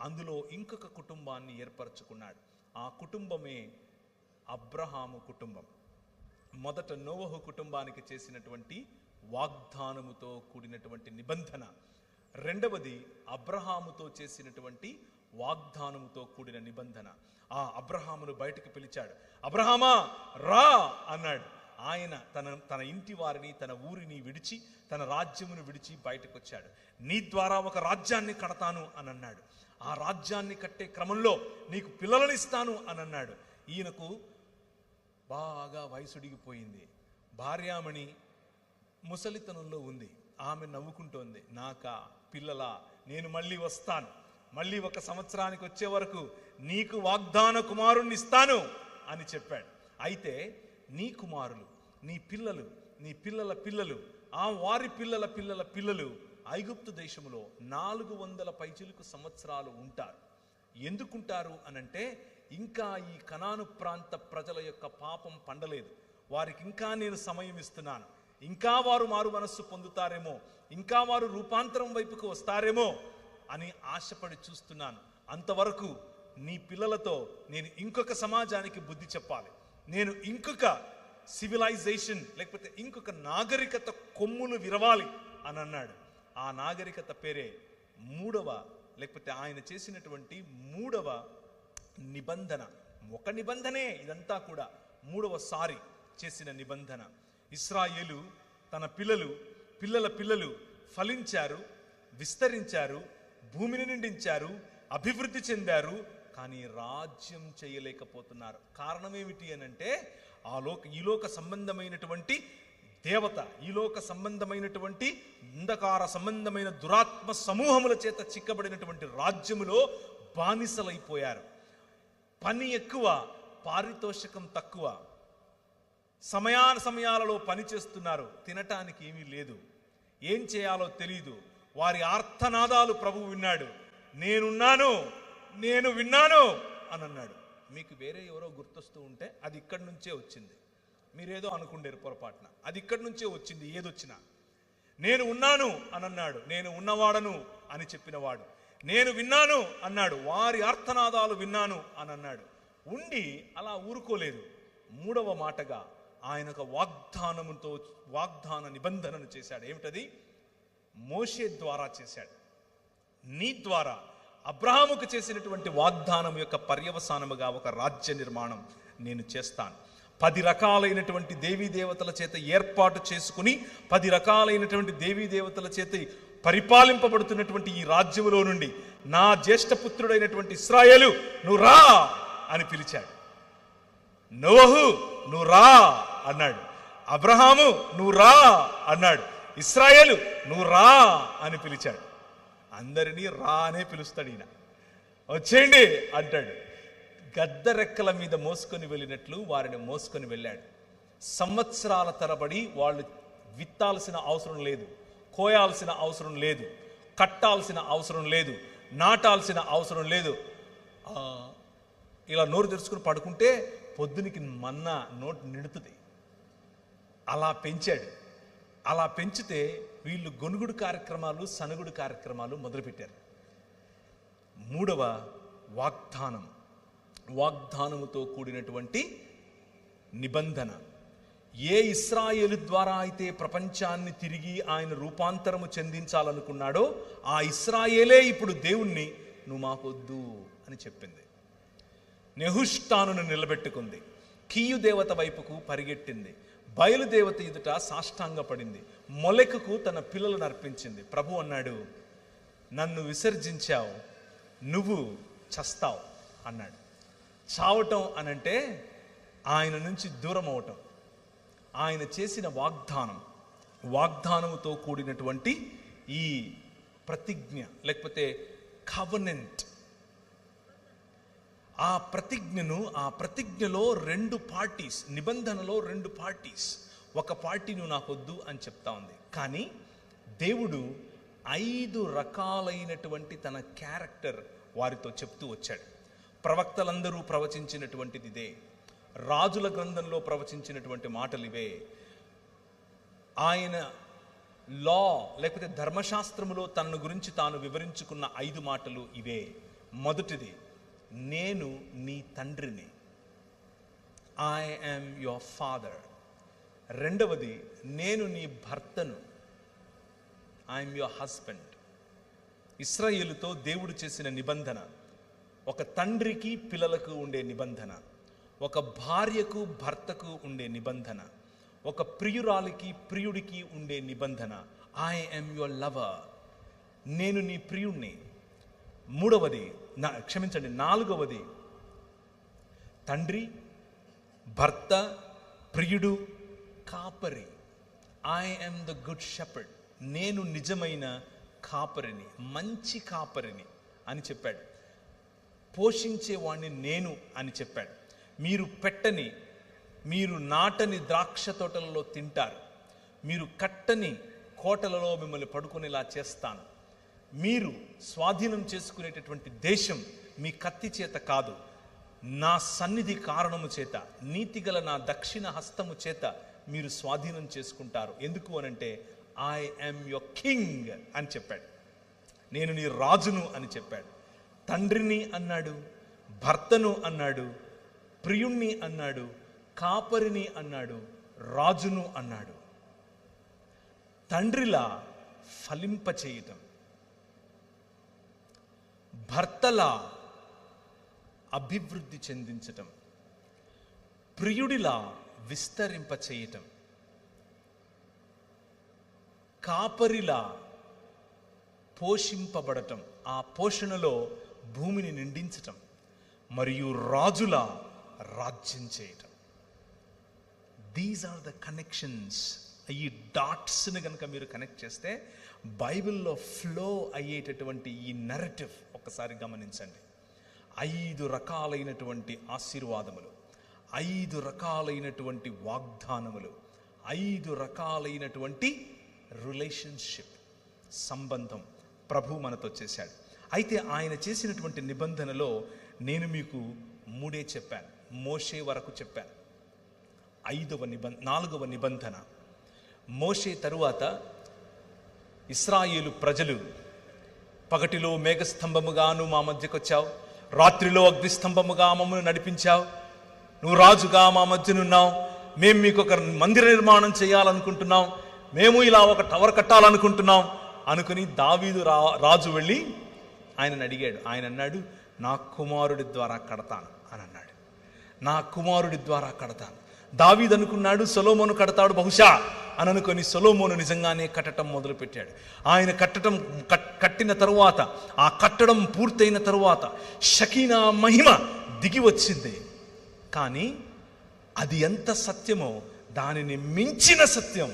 అందులో ఇంకొక కుటుంబాన్ని ఏర్పరచుకున్నాడు. ఆ కుటుంబమే అబ్రహాము కుటుంబం. మొదట నోవహు కుటుంబానికి చేసినటువంటి వాగ్దానముతో కూడినటువంటి నిబంధన. రెండవది అబ్రహాముతో చేసినటువంటి వాగ్దానముతో కూడిన నిబంధన. ఆ అబ్రహామును బయటకు పిలిచాడు. అబ్రహామా రా అన్నాడు. ఆయన తన ఇంటి వారిని, తన ఊరిని విడిచి, తన రాజ్యమును విడిచి బయటకు వచ్చాడు. నీ ద్వారా ఒక రాజ్యాన్ని కడతాను అని అన్నాడు. ఆ రాజ్యాన్ని కట్టే క్రమంలో నీకు పిల్లలను ఇస్తాను అని అన్నాడు. ఈయనకు బాగా వయసుడిగిపోయింది. భార్యామణి ముసలితనంలో ఉంది. ఆమె నవ్వుకుంటోంది, నాకా పిల్లలా, నేను మళ్ళీ వస్తాను, మళ్ళీ 1 సంవత్సరానికి వచ్చే వరకు నీకు వాగ్దాన కుమారుణ్ణి ఇస్తాను అని చెప్పాడు. అయితే నీ కుమారులు, నీ పిల్లలు, నీ పిల్లల పిల్లలు, ఆ వారి పిల్లల పిల్లల పిల్లలు ఐగుప్తు దేశంలో 400 పైచిలుకు సంవత్సరాలు ఉంటారు. ఎందుకుంటారు అనంటే, ఇంకా ఈ కనాను ప్రాంత ప్రజల యొక్క పాపం పండలేదు, వారికి ఇంకా నేను సమయం ఇస్తున్నాను, ఇంకా వారు మారు మనస్సు పొందుతారేమో, ఇంకా వారు రూపాంతరం వైపుకు వస్తారేమో అని ఆశపడి చూస్తున్నాను. అంతవరకు నీ పిల్లలతో నేను ఇంకొక సమాజానికి బుద్ధి చెప్పాలి, నేను ఇంకొక సివిలైజేషన్ లేకపోతే ఇంకొక నాగరికత కొమ్ములు విరవాలి అని అన్నాడు. ఆ నాగరికత పేరే మూడవ, లేకపోతే ఆయన చేసినటువంటి 3వ నిబంధన. ఒక నిబంధనే ఇదంతా కూడా, 3వసారి చేసిన నిబంధన. ఇశ్రాయేలు తన పిల్లల పిల్లలు ఫలించారు, విస్తరించారు, భూమిని నిండించారు, అభివృద్ధి చెందారు, కానీ రాజ్యం చేయలేకపోతున్నారు. కారణం ఏమిటి అనంటే, ఈ లోక సంబంధమైనటువంటి దేవత, ఈ లోక సంబంధమైనటువంటి అంధకార సంబంధమైన దురాత్మ సమూహముల చేత చిక్కబడినటువంటి రాజ్యములో బానిసలైపోయారు. పని ఎక్కువ, పారితోషికం తక్కువ, సమయాలలో పని చేస్తున్నారు, తినటానికి ఏమీ లేదు. ఏం చేయాలో తెలియదు. వారి ఆర్తనాదాలు ప్రభువు విన్నాడు. నేనున్నాను, నేను విన్నాను అని అన్నాడు. మీకు వేరే ఎవరో గుర్తొస్తూ ఉంటే అది ఇక్కడి నుంచే వచ్చింది. మీరేదో అనుకుండేరు పొరపాటున. అది ఇక్కడి నుంచే వచ్చింది. ఏదొచ్చినా నేను ఉన్నాను అని అన్నాడు. నేను ఉన్నవాడను అని చెప్పినవాడు. నేను విన్నాను అన్నాడు. వారి ఆర్తనాదాలు విన్నాను అని అన్నాడు. ఉండి అలా ఊరుకోలేదు. మూడవ మాటగా ఆయన ఒక వాగ్దాన నిబంధనను చేశాడు. ఏమిటది? మోషే ద్వారా చేశాడు. నీ ద్వారా అబ్రహాముకు చేసినటువంటి వాగ్దానం యొక్క పర్యవసానముగా ఒక రాజ్య నిర్మాణం నేను చేస్తాను. 10 రకాలైనటువంటి దేవీ దేవతల చేత ఏర్పాటు చేసుకుని 10 రకాలైనటువంటి దేవీ దేవతల చేత పరిపాలింపబడుతున్నటువంటి ఈ రాజ్యములో నుండి నా జ్యేష్ఠపుత్రుడైనటువంటి ఇశ్రాయేలు నువ్వు రా అని పిలిచాడు. నోహు నువ్వు రా అన్నాడు. అబ్రహాము నువ్వు రా అన్నాడు. ఇశ్రాయేలు నువ్వు రా అని పిలిచాడు. అందరినీ రా అనే పిలుస్తాడు ఈయన. వచ్చేయండి అంటాడు. గద్దరెక్కల మీద మోసుకొని వెళ్ళినట్లు వారిని మోసుకొని వెళ్ళాడు. సంవత్సరాల తరబడి వాళ్ళు విత్తాల్సిన అవసరం లేదు, కోయాల్సిన అవసరం లేదు, కట్టాల్సిన అవసరం లేదు, నాటాల్సిన అవసరం లేదు. ఇలా నోరు తెరుచుకుని పడుకుంటే పొద్దునికి మన్నా నోటు నిండుతుంది. అలా పెంచాడు. అలా పెంచితే వీళ్ళు గొనుగుడు కార్యక్రమాలు, సనుగుడు కార్యక్రమాలు మొదలుపెట్టారు. మూడవ వాగ్దానముతో కూడినటువంటి నిబంధన. ఏ ఇశ్రాయేలు ద్వారా అయితే ప్రపంచాన్ని తిరిగి ఆయన రూపాంతరము చెందించాలనుకున్నాడో ఆ ఇశ్రాయేలే ఇప్పుడు దేవుణ్ణి నువ్వు మాకొద్దు అని చెప్పింది. నెహుష్టానును నిలబెట్టుకుంది. కీయు దేవత వైపుకు పరిగెట్టింది. బయలుదేవత ఎదుట సాష్టాంగపడింది. మొలెకుకు తన పిల్లలను అర్పించింది. ప్రభు అన్నాడు, నన్ను విసర్జించావు, నువ్వు చస్తావు అన్నాడు. చావటం అనంటే ఆయన నుంచి దూరం అవటం. ఆయన చేసిన వాగ్దానముతో కూడినటువంటి ఈ ప్రతిజ్ఞ లేకపోతే కవెనెంట్. ఆ ప్రతిజ్ఞలో 2 పార్టీస్, నిబంధనలో 2 పార్టీస్. ఒక పార్టీ నువ్వు నాకొద్దు అని చెప్తా ఉంది. కానీ దేవుడు 5 రకాలైనటువంటి తన క్యారెక్టర్ వారితో చెప్తూ వచ్చాడు. ప్రవక్తలందరూ ప్రవచించినటువంటిది ఇదే. రాజుల గ్రంథంలో ప్రవచించినటువంటి మాటలు ఇవే. ఆయన లా లేకపోతే ధర్మశాస్త్రములో తనను గురించి తాను వివరించుకున్న 5 మాటలు ఇవే. మొదటిది, నేను నీ తండ్రిని, ఐ యామ్ యువర్ ఫాదర్. రెండవది, నేను నీ భర్తను, ఐఎమ్ యువర్ హస్బెండ్. ఇశ్రాయేలుతో దేవుడు చేసిన నిబంధన ఒక తండ్రికి పిల్లలకు ఉండే నిబంధన, ఒక భార్యకు భర్తకు ఉండే నిబంధన, ఒక ప్రియురాలికి ప్రియుడికి ఉండే నిబంధన. ఐ యామ్ యువర్ లవర్, నేను నీ ప్రియుణ్ణి. నాలుగవది, తండ్రి, భర్త, ప్రియుడు, కాపరి. I am the good shepherd, నేను నిజమైన కాపరిని, మంచి కాపరిని అని చెప్పాడు. పోషించేవాణ్ణి నేను అని చెప్పాడు. మీరు నాటని ద్రాక్ష తోటలలో తింటారు, మీరు కట్టని కోటలలో మిమ్మల్ని పడుకునేలా చేస్తాను. మీరు స్వాధీనం చేసుకునేటటువంటి దేశం మీ కత్తి చేత కాదు, నా సన్నిధి కారణము చేత, నీతిగల నా దక్షిణ హస్తము చేత మీరు స్వాధీనం చేసుకుంటారు. ఎందుకు అనంటే ఐ యామ్ యువర్ కింగ్ అని చెప్పాడు. నేను నీ రాజును అని చెప్పాడు. తండ్రిని అన్నాడు, భర్తను అన్నాడు, ప్రియుణ్ణి అన్నాడు, కాపరిని అన్నాడు, రాజును అన్నాడు. తండ్రిలా ఫలింపచేయటం, భర్తలా అభివృద్ధి చెందించటం, ప్రియుడిలా విస్తరింపచేయటం, కాపరిలా పోషింపబడటం, ఆ పోషణలో భూమిని నిండించటం, మరియు రాజులా రాజ్యం చేయటం. These are the connections. ఈ డాట్స్ని కనుక మీరు కనెక్ట్ చేస్తే బైబిల్లో ఫ్లో అయ్యేటటువంటి ఈ నరేటివ్ ఒకసారి గమనించండి. 5 రకాలైనటువంటి ఆశీర్వాదములు, 5 రకాలైనటువంటి వాగ్దానములు, 5 రకాలైనటువంటి రిలేషన్షిప్, సంబంధం ప్రభు మనతో చేశాడు. అయితే ఆయన చేసినటువంటి నిబంధనలో నేను మీకు 3 చెప్పాను, మోషే వరకు చెప్పాను. 4వ నిబంధన, మోషే తరువాత ఇశ్రాయేలు ప్రజలు, పగటిలో మేఘస్తంభముగాను మా మధ్యకు వచ్చావు, రాత్రిలో అగ్నిస్తంభముగా మమ్మల్ని నడిపించావు, నువ్వు రాజుగా మా మధ్యనున్నావు, మేము మీకు ఒక మందిర నిర్మాణం చేయాలనుకుంటున్నాం, మేము ఇలా ఒక టవర్ కట్టాలనుకుంటున్నాం అనుకుని దావీదు రాజు వెళ్ళి ఆయనను అడిగాడు. ఆయన అన్నాడు, నా కుమారుడి ద్వారా కడతాను అని అన్నాడు. నా కుమారుడి ద్వారా కడతాను. దావీదు అనుకున్నాడు సొలొమోను కడతాడు బహుశా అని అనుకొని సొలొమోను నిజంగానే కట్టడం మొదలుపెట్టాడు. ఆయన కట్టిన తరువాత, ఆ కట్టడం పూర్తయిన తరువాత షకీనా మహిమ దిగి వచ్చింది. కానీ అది ఎంత సత్యమో దానిని మించిన సత్యం,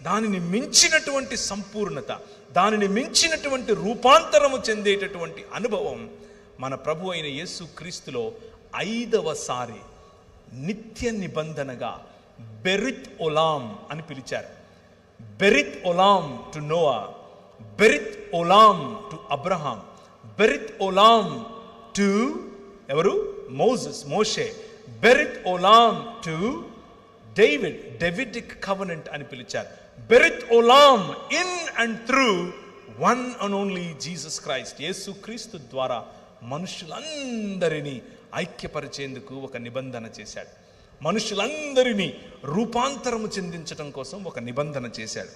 దానిని మించినటువంటి సంపూర్ణత, దానిని మించినటువంటి రూపాంతరము చెందేటటువంటి అనుభవం మన ప్రభు అయిన యేసు క్రీస్తులో 5వసారి నిత్య నిబంధనగా బెరిత్ ఒలాం అని పిలిచారు. బెరిత్ ఒలాం టు నోవా, బెరిత్ ఒలాం టు అబ్రహాం, బెరిత్ ఒలాం టు ఎవరు? మోషే, బెరిత్ ఒలాం టు డేవిడ్, డేవిడిక్ కవెనెంట్ అని పిలిచారు. బెరిత్ ఒలాం in and through one and only Jesus Christ. యేసు క్రీస్తు ద్వారా మనుషులందరినీ ఐక్యపరిచేందుకు ఒక నిబంధన చేశాడు. మనుషులందరినీ రూపాంతరము చెందించటం కోసం ఒక నిబంధన చేశాడు.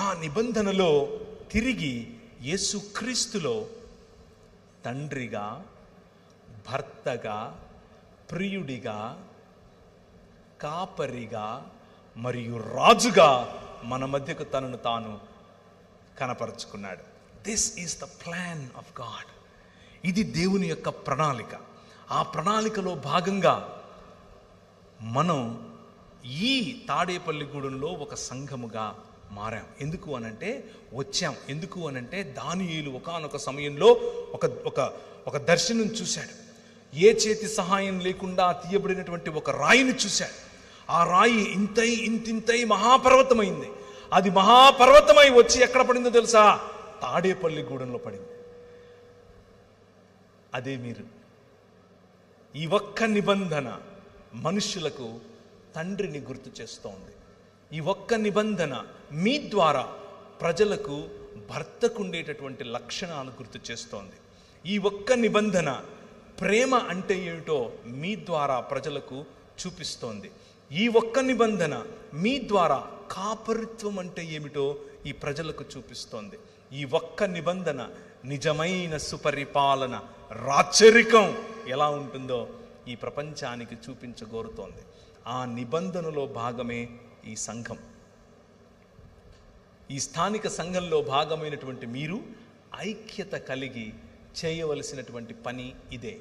ఆ నిబంధనలో తిరిగి యేసు క్రీస్తులో తండ్రిగా, భర్తగా, ప్రియుడిగా, కాపరిగా మరియు రాజుగా మన మధ్యకు తనను తాను కనపరుచుకున్నాడు. This is the plan of God. ఇది దేవుని యొక్క ప్రణాళిక. ఆ ప్రణాళికలో భాగంగా మనం ఈ తాడేపల్లిగూడెంలో ఒక సంఘముగా మారాం. ఎందుకు అనంటే దానియేలు ఒకానొక సమయంలో ఒక దర్శనం చూశాడు. ఏ చేతి సహాయం లేకుండా తీయబడినటువంటి ఒక రాయిని చూశాడు. ఆ రాయి ఇంతింతై మహాపర్వతమైంది. అది మహాపర్వతమై వచ్చి ఎక్కడ పడిందో తెలుసా? తాడేపల్లిగూడెంలో పడింది. అదే మీరు. ఈ ఒక్క నిబంధన మనుషులకు తండ్రిని గుర్తు చేస్తోంది. ఈ ఒక్క నిబంధన మీ ద్వారా ప్రజలకు భర్తకు ఉండేటటువంటి లక్షణాలు గుర్తు చేస్తోంది. ఈ ఒక్క నిబంధన ప్రేమ అంటే ఏమిటో మీ ద్వారా ప్రజలకు చూపిస్తోంది. ఈ ఒక్క నిబంధన మీ ద్వారా కాపరిత్వం అంటే ఏమిటో ఈ ప్రజలకు చూపిస్తోంది. ఈ ఒక్క నిబంధన నిజమైన సుపరిపాలన, రాచరికం ఎలా ఉంటుందో ఈ ప్రపంచానికి చూపించగోరుతోంది. ఆ నిబంధనలో భాగమే ఈ సంఘం. ఈ స్థానిక సంఘంలో భాగమైనటువంటి మీరు ఐక్యత కలిగి చేయవలసినటువంటి పని ఇదే.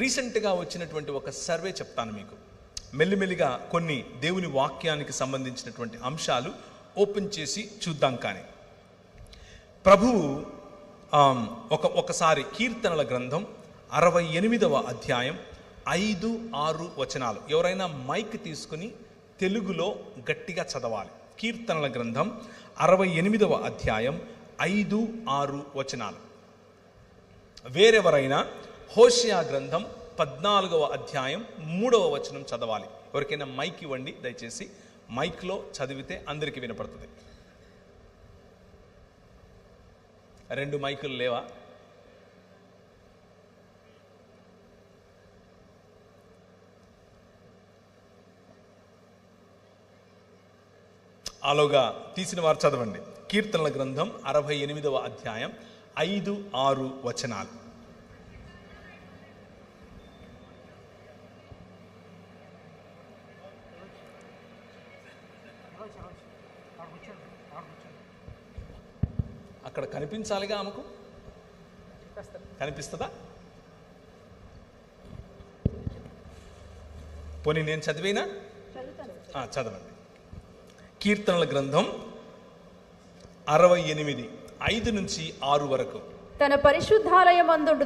రీసెంట్గా వచ్చినటువంటి ఒక సర్వే చెప్తాను మీకు. మెల్లిమెల్లిగా కొన్ని దేవుని వాక్యానికి సంబంధించినటువంటి అంశాలు ఓపెన్ చేసి చూద్దాం. కానీ ప్రభువు ఒకసారి కీర్తనల గ్రంథం 68వ అధ్యాయం 5-6 వచనాలు, ఎవరైనా మైక్ తీసుకుని తెలుగులో గట్టిగా చదవాలి. కీర్తనల గ్రంథం 68వ అధ్యాయం 5-6 వచనాలు. వేరెవరైనా హోషేయ గ్రంథం 14వ అధ్యాయం 3వ వచనం చదవాలి. ఎవరికైనా మైక్ ఇవ్వండి దయచేసి. మైక్లో చదివితే అందరికీ వినపడుతుంది. 2 మైకులు లేవా? ఆలోగా తీసిన వారు చదవండి. కీర్తనల గ్రంథం 68వ అధ్యాయం 5-6 వచనాలు. అక్కడ కనిపించాలిగా, ఆమెకు కనిపిస్తుందా? పోనీ నేను చదివేనా? చదవండి. కీర్తనల గ్రంథం 68 5-6 వరకు. తన పరిశుద్ధాలయమందుండు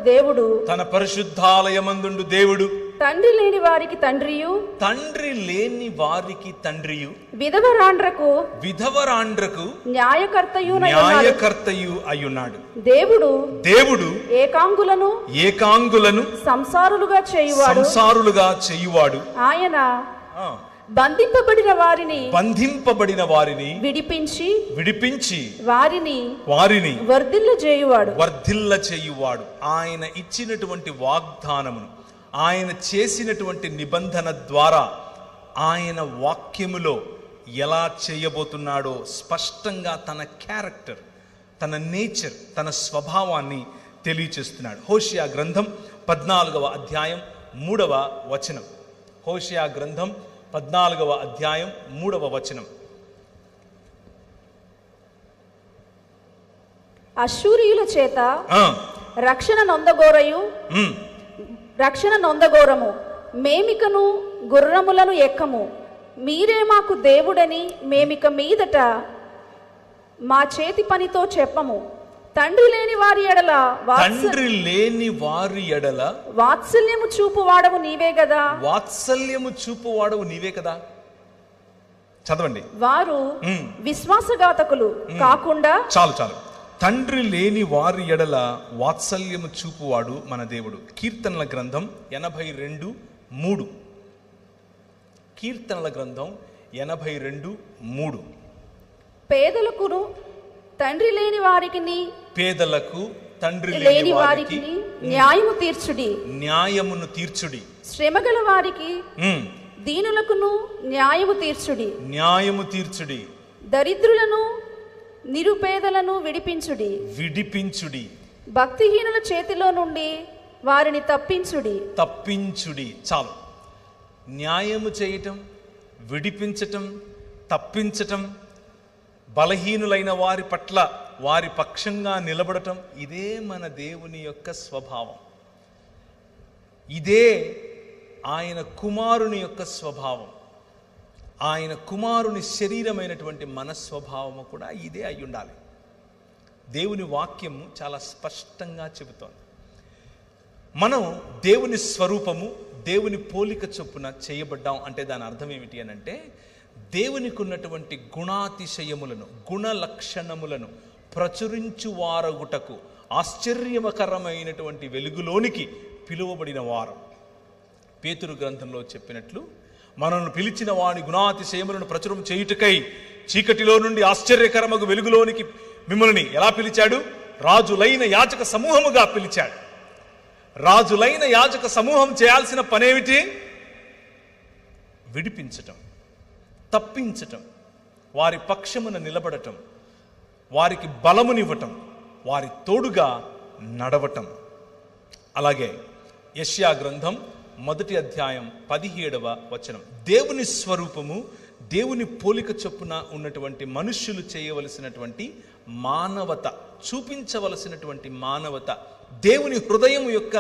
దేవుడు తండ్రి లేని వారికి తండ్రియు, తండ్రి లేని వారికి తండ్రియు, విధవరాండ్రకు న్యాయకర్తయు అయ్యున్నాడు. దేవుడు ఏకాంగులను సంసారులుగా చేయువాడు. ఆయన బంధింపబడిన వారిని విడిపించి వారిని వర్ధిల్ల చేయువాడు. ఆయన ఇచ్చినటువంటి వాగ్దానమును, ఆయన చేసినటువంటి నిబంధన ద్వారా ఆయన వాక్యములో ఎలా చేయబోతున్నాడో స్పష్టంగా తన క్యారెక్టర్, తన నేచర్, తన స్వభావాన్ని తెలియచేస్తున్నాడు. హోషేయ గ్రంథం 14వ అధ్యాయం 3వ వచనం. హోషేయ గ్రంథం 14వ అధ్యాయం 3వ వచనం. అశ్షూరీయుల చేత రక్షణ నొందగోరము, మేమికను గుర్రములను ఎక్కము. మీరే మాకు దేవుడని మేమిక మీదట మా చేతి పనితో చెప్పము. తండ్రి లేని వారి ఎడల వాత్సల్యము చూపువాడవు నీవే కదా. చదవండి. వారు విశ్వాసఘాతకులు కాకుండా, చాలు తండ్రి లేని వారి ఎడల వాత్సల్యము చూపువాడు మన దేవుడు. కీర్తనల గ్రంథం 82:3. కీర్తనల గ్రంథం 82:3. పేదలకు తండ్రి లేని వారికి న్యాయమును తీర్చుడి. శ్రమగల వారికి దీనులకును న్యాయము తీర్చుడి. దరిద్రులను నిరుపేదలను విడిపించుడి. భక్తిహీనుల చేతిలో నుండి వారిని తప్పించుడి. చాలు. న్యాయము చేయటం, విడిపించటం, తప్పించటం, బలహీనులైన వారి పట్ల వారి పక్షంగా నిలబడటం, ఇదే మన దేవుని యొక్క స్వభావం. ఇదే ఆయన కుమారుని యొక్క స్వభావం. ఆయన కుమారుని శరీరమైనటువంటి మన స్వభావము కూడా ఇదే అయి ఉండాలి. దేవుని వాక్యము చాలా స్పష్టంగా చెబుతోంది. మనం దేవుని స్వరూపము, దేవుని పోలిక చొప్పున చేయబడ్డాం అంటే దాని అర్థం ఏమిటి అని అంటే, దేవునికి ఉన్నటువంటి గుణాతిశయములను, గుణ లక్షణములను ప్రచురించువారగుటకు ఆశ్చర్యకరమైనటువంటి వెలుగులోనికి పిలువబడిన వారం. పేతురు గ్రంథంలో చెప్పినట్లు, మనల్ని పిలిచిన వాని గుణాతిశయములను ప్రచురం చేయుటకై చీకటిలో నుండి ఆశ్చర్యకరమగు వెలుగులోనికి మిమ్మల్ని ఎలా పిలిచాడు? రాజులైన యాజక సమూహముగా పిలిచాడు. రాజులైన యాజక సమూహం చేయాల్సిన పనేమిటి? విడిపించటం, తప్పించటం, వారి పక్షమున నిలబడటం, వారికి బలమునివ్వటం, వారి తోడుగా నడవటం. అలాగే యెషయా గ్రంథం 1వ అధ్యాయం 17వ వచనం. దేవుని స్వరూపము, దేవుని పోలిక చొప్పున ఉన్నటువంటి మనుష్యులు చేయవలసినటువంటి మానవత, చూపించవలసినటువంటి మానవత, దేవుని హృదయం యొక్క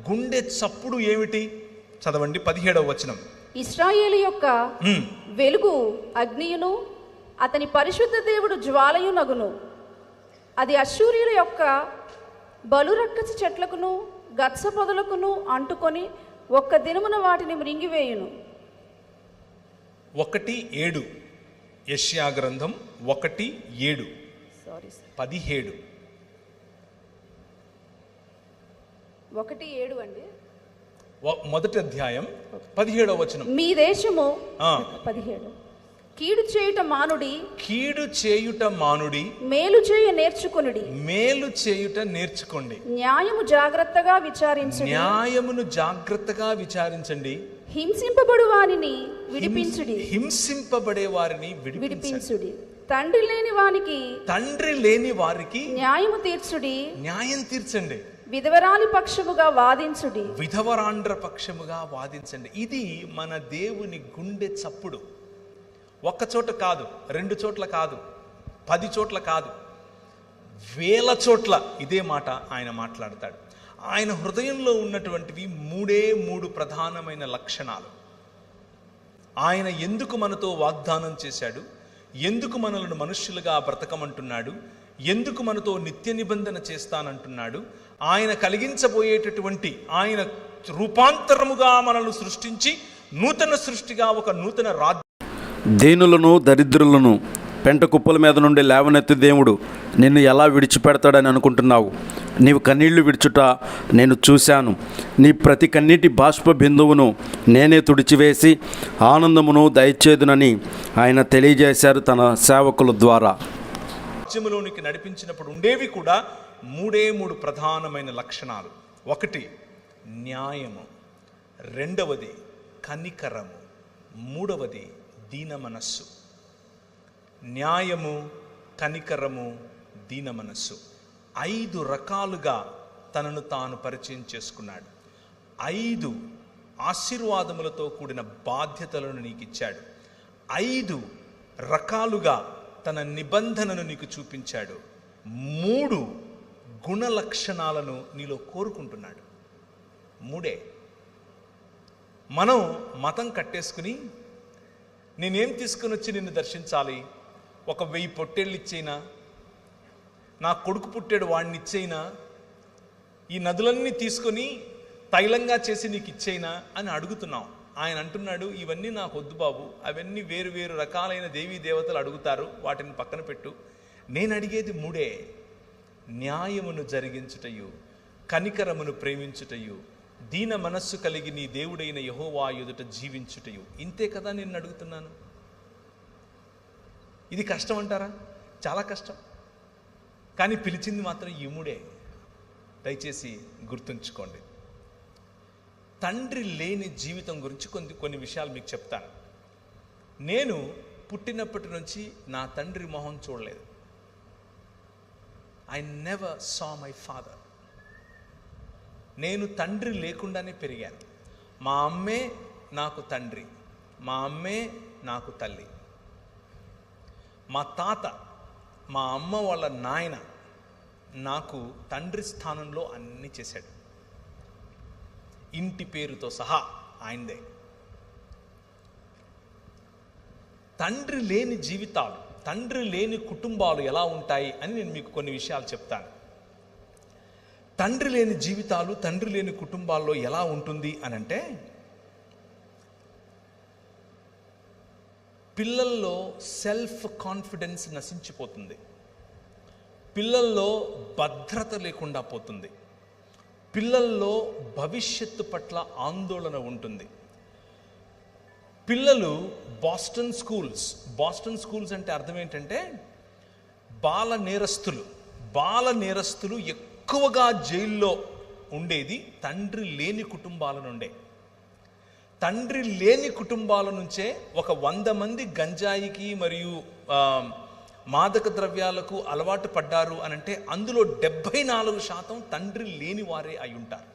గుండె చప్పుడు ఏమిటి? చదవండి 17వ వచనం. ఇశ్రాయేలు యొక్క వెలుగు అగ్నియును, అతని పరిశుద్ధ దేవుడు జ్వాలయునగును. అది అశ్షూరీయుల యొక్క బలురక్కసి చెట్లకును గత్స పొదలకును అంటుకొని ఒక్క దినమున వాటిని మృంగివేయును. 1:7. యెషయా గ్రంథం 1:7. 17. 1:7 అండి. 1వ అధ్యాయం 17వ వచనం. మీ దేశము 17. కీడు చేయుట మానుడి, మేలు చేయుట నేర్చుకోండి. న్యాయమును జాగ్రత్తగా విచారించండి. హింసింపబడే వారిని విడిపించుడి. తండ్రి లేని వారికి న్యాయం తీర్చండి. విధవరాండ్ర పక్షముగా వాదించండి. ఇది మన దేవుని గుండె చప్పుడు. ఒక్క చోట కాదు, 2 చోట్ల కాదు, 10 చోట్ల కాదు, 1000 చోట్ల ఇదే మాట ఆయన మాట్లాడతాడు. ఆయన హృదయంలో ఉన్నటువంటివి 3 ప్రధానమైన లక్షణాలు. ఆయన ఎందుకు మనతో వాగ్దానం చేశాడు, ఎందుకు మనల్ని మనుష్యులుగా బ్రతకమంటున్నాడు, ఎందుకు మనతో నిత్య నిబంధన చేస్తానంటున్నాడు, ఆయన కలిగించబోయేటటువంటి, ఆయన రూపాంతరముగా మనల్ని సృష్టించి నూతన సృష్టిగా ఒక నూతన రాజ్యం. దీనులను దరిద్రులను పెంట కుప్పల మీద నుండి లేవనెత్తి దేవుడు నిన్ను ఎలా విడిచిపెడతాడని అనుకుంటున్నావు? నీవు కన్నీళ్లు విడుచుట నేను చూశాను. నీ ప్రతి కన్నీటి బాష్ప బిందువును నేనే తుడిచివేసి ఆనందమును దయచేదునని ఆయన తెలియజేశారు తన సేవకుల ద్వారా. రాజ్యములోనికి నడిపించినప్పుడు ఉండేవి కూడా మూడు ప్రధానమైన లక్షణాలు. ఒకటి న్యాయము, రెండవది కనికరము, మూడవది దీన మనస్సు. న్యాయము, కనికరము, దీన మనస్సు 5 రకాలుగా తనను తాను పరిచయం చేసుకున్నాడు. 5 ఆశీర్వాదములతో కూడిన బాధ్యతలను నీకు ఇచ్చాడు. 5 రకాలుగా తన నిబంధనను నీకు చూపించాడు. 3 గుణ లక్షణాలను నీలో కోరుకుంటున్నాడు. 3. మనం మతం కట్టేసుకుని నేనేం తీసుకుని వచ్చి నిన్ను దర్శించాలి, ఒక 1000 పొట్టేళ్ళు ఇచ్చేయినా, నా కొడుకు పుట్టాడు వాడిని ఇచ్చేయినా, ఈ నదులన్నీ తీసుకొని తైలంగా చేసి నీకు ఇచ్చేయినా అని అడుగుతున్నాం. ఆయన అంటున్నాడు, ఇవన్నీ నాకు వద్దు బాబు, అవన్నీ వేరు వేరు రకాలైన దేవీ దేవతలు అడుగుతారు, వాటిని పక్కన పెట్టు. నేను అడిగేది 3. న్యాయమును జరిగించుటయు, కనికరమును ప్రేమించుటయు, దీన మనస్సు కలిగి నీ దేవుడైన యెహోవా ఎదుట జీవించుటయు. ఇంతే కదా నేను అడుగుతున్నాను. ఇది కష్టం అంటారా? చాలా కష్టం. కానీ పిలిచింది మాత్రం ఈ 3. దయచేసి గుర్తుంచుకోండి. తండ్రి లేని జీవితం గురించి కొన్ని విషయాలు మీకు చెప్తాను. నేను పుట్టినప్పటి నుంచి నా తండ్రి మొహం చూడలేదు. I never saw my father. నేను తండ్రి లేకుండానే పెరిగాను. మా అమ్మే నాకు తండ్రి, మా అమ్మే నాకు తల్లి. మా తాత, మా అమ్మ వాళ్ళ నాయన నాకు తండ్రి స్థానంలో అన్నీ చేశాడు. ఇంటి పేరుతో సహా ఆయనదే. తండ్రి లేని జీవితాలు, తండ్రి లేని కుటుంబాలు ఎలా ఉంటాయి అని నేను మీకు కొన్ని విషయాలు చెప్తాను. తండ్రి లేని జీవితాలు, తండ్రి లేని కుటుంబాల్లో ఎలా ఉంటుంది అని అంటే, పిల్లల్లో సెల్ఫ్ కాన్ఫిడెన్స్ నశించిపోతుంది. పిల్లల్లో భద్రత లేకుండా పోతుంది. పిల్లల్లో భవిష్యత్తు పట్ల ఆందోళన ఉంటుంది. పిల్లలు బాస్టన్ స్కూల్స్ అంటే అర్థం ఏంటంటే బాల నేరస్తులు ఎక్కువగా జైల్లో ఉండేది తండ్రి లేని కుటుంబాల నుండే. తండ్రి లేని కుటుంబాల నుంచే ఒక 100 మంది గంజాయికి మరియు మాదక ద్రవ్యాలకు అలవాటు పడ్డారు అని అంటే అందులో 74% తండ్రి లేని వారే అయి ఉంటారు.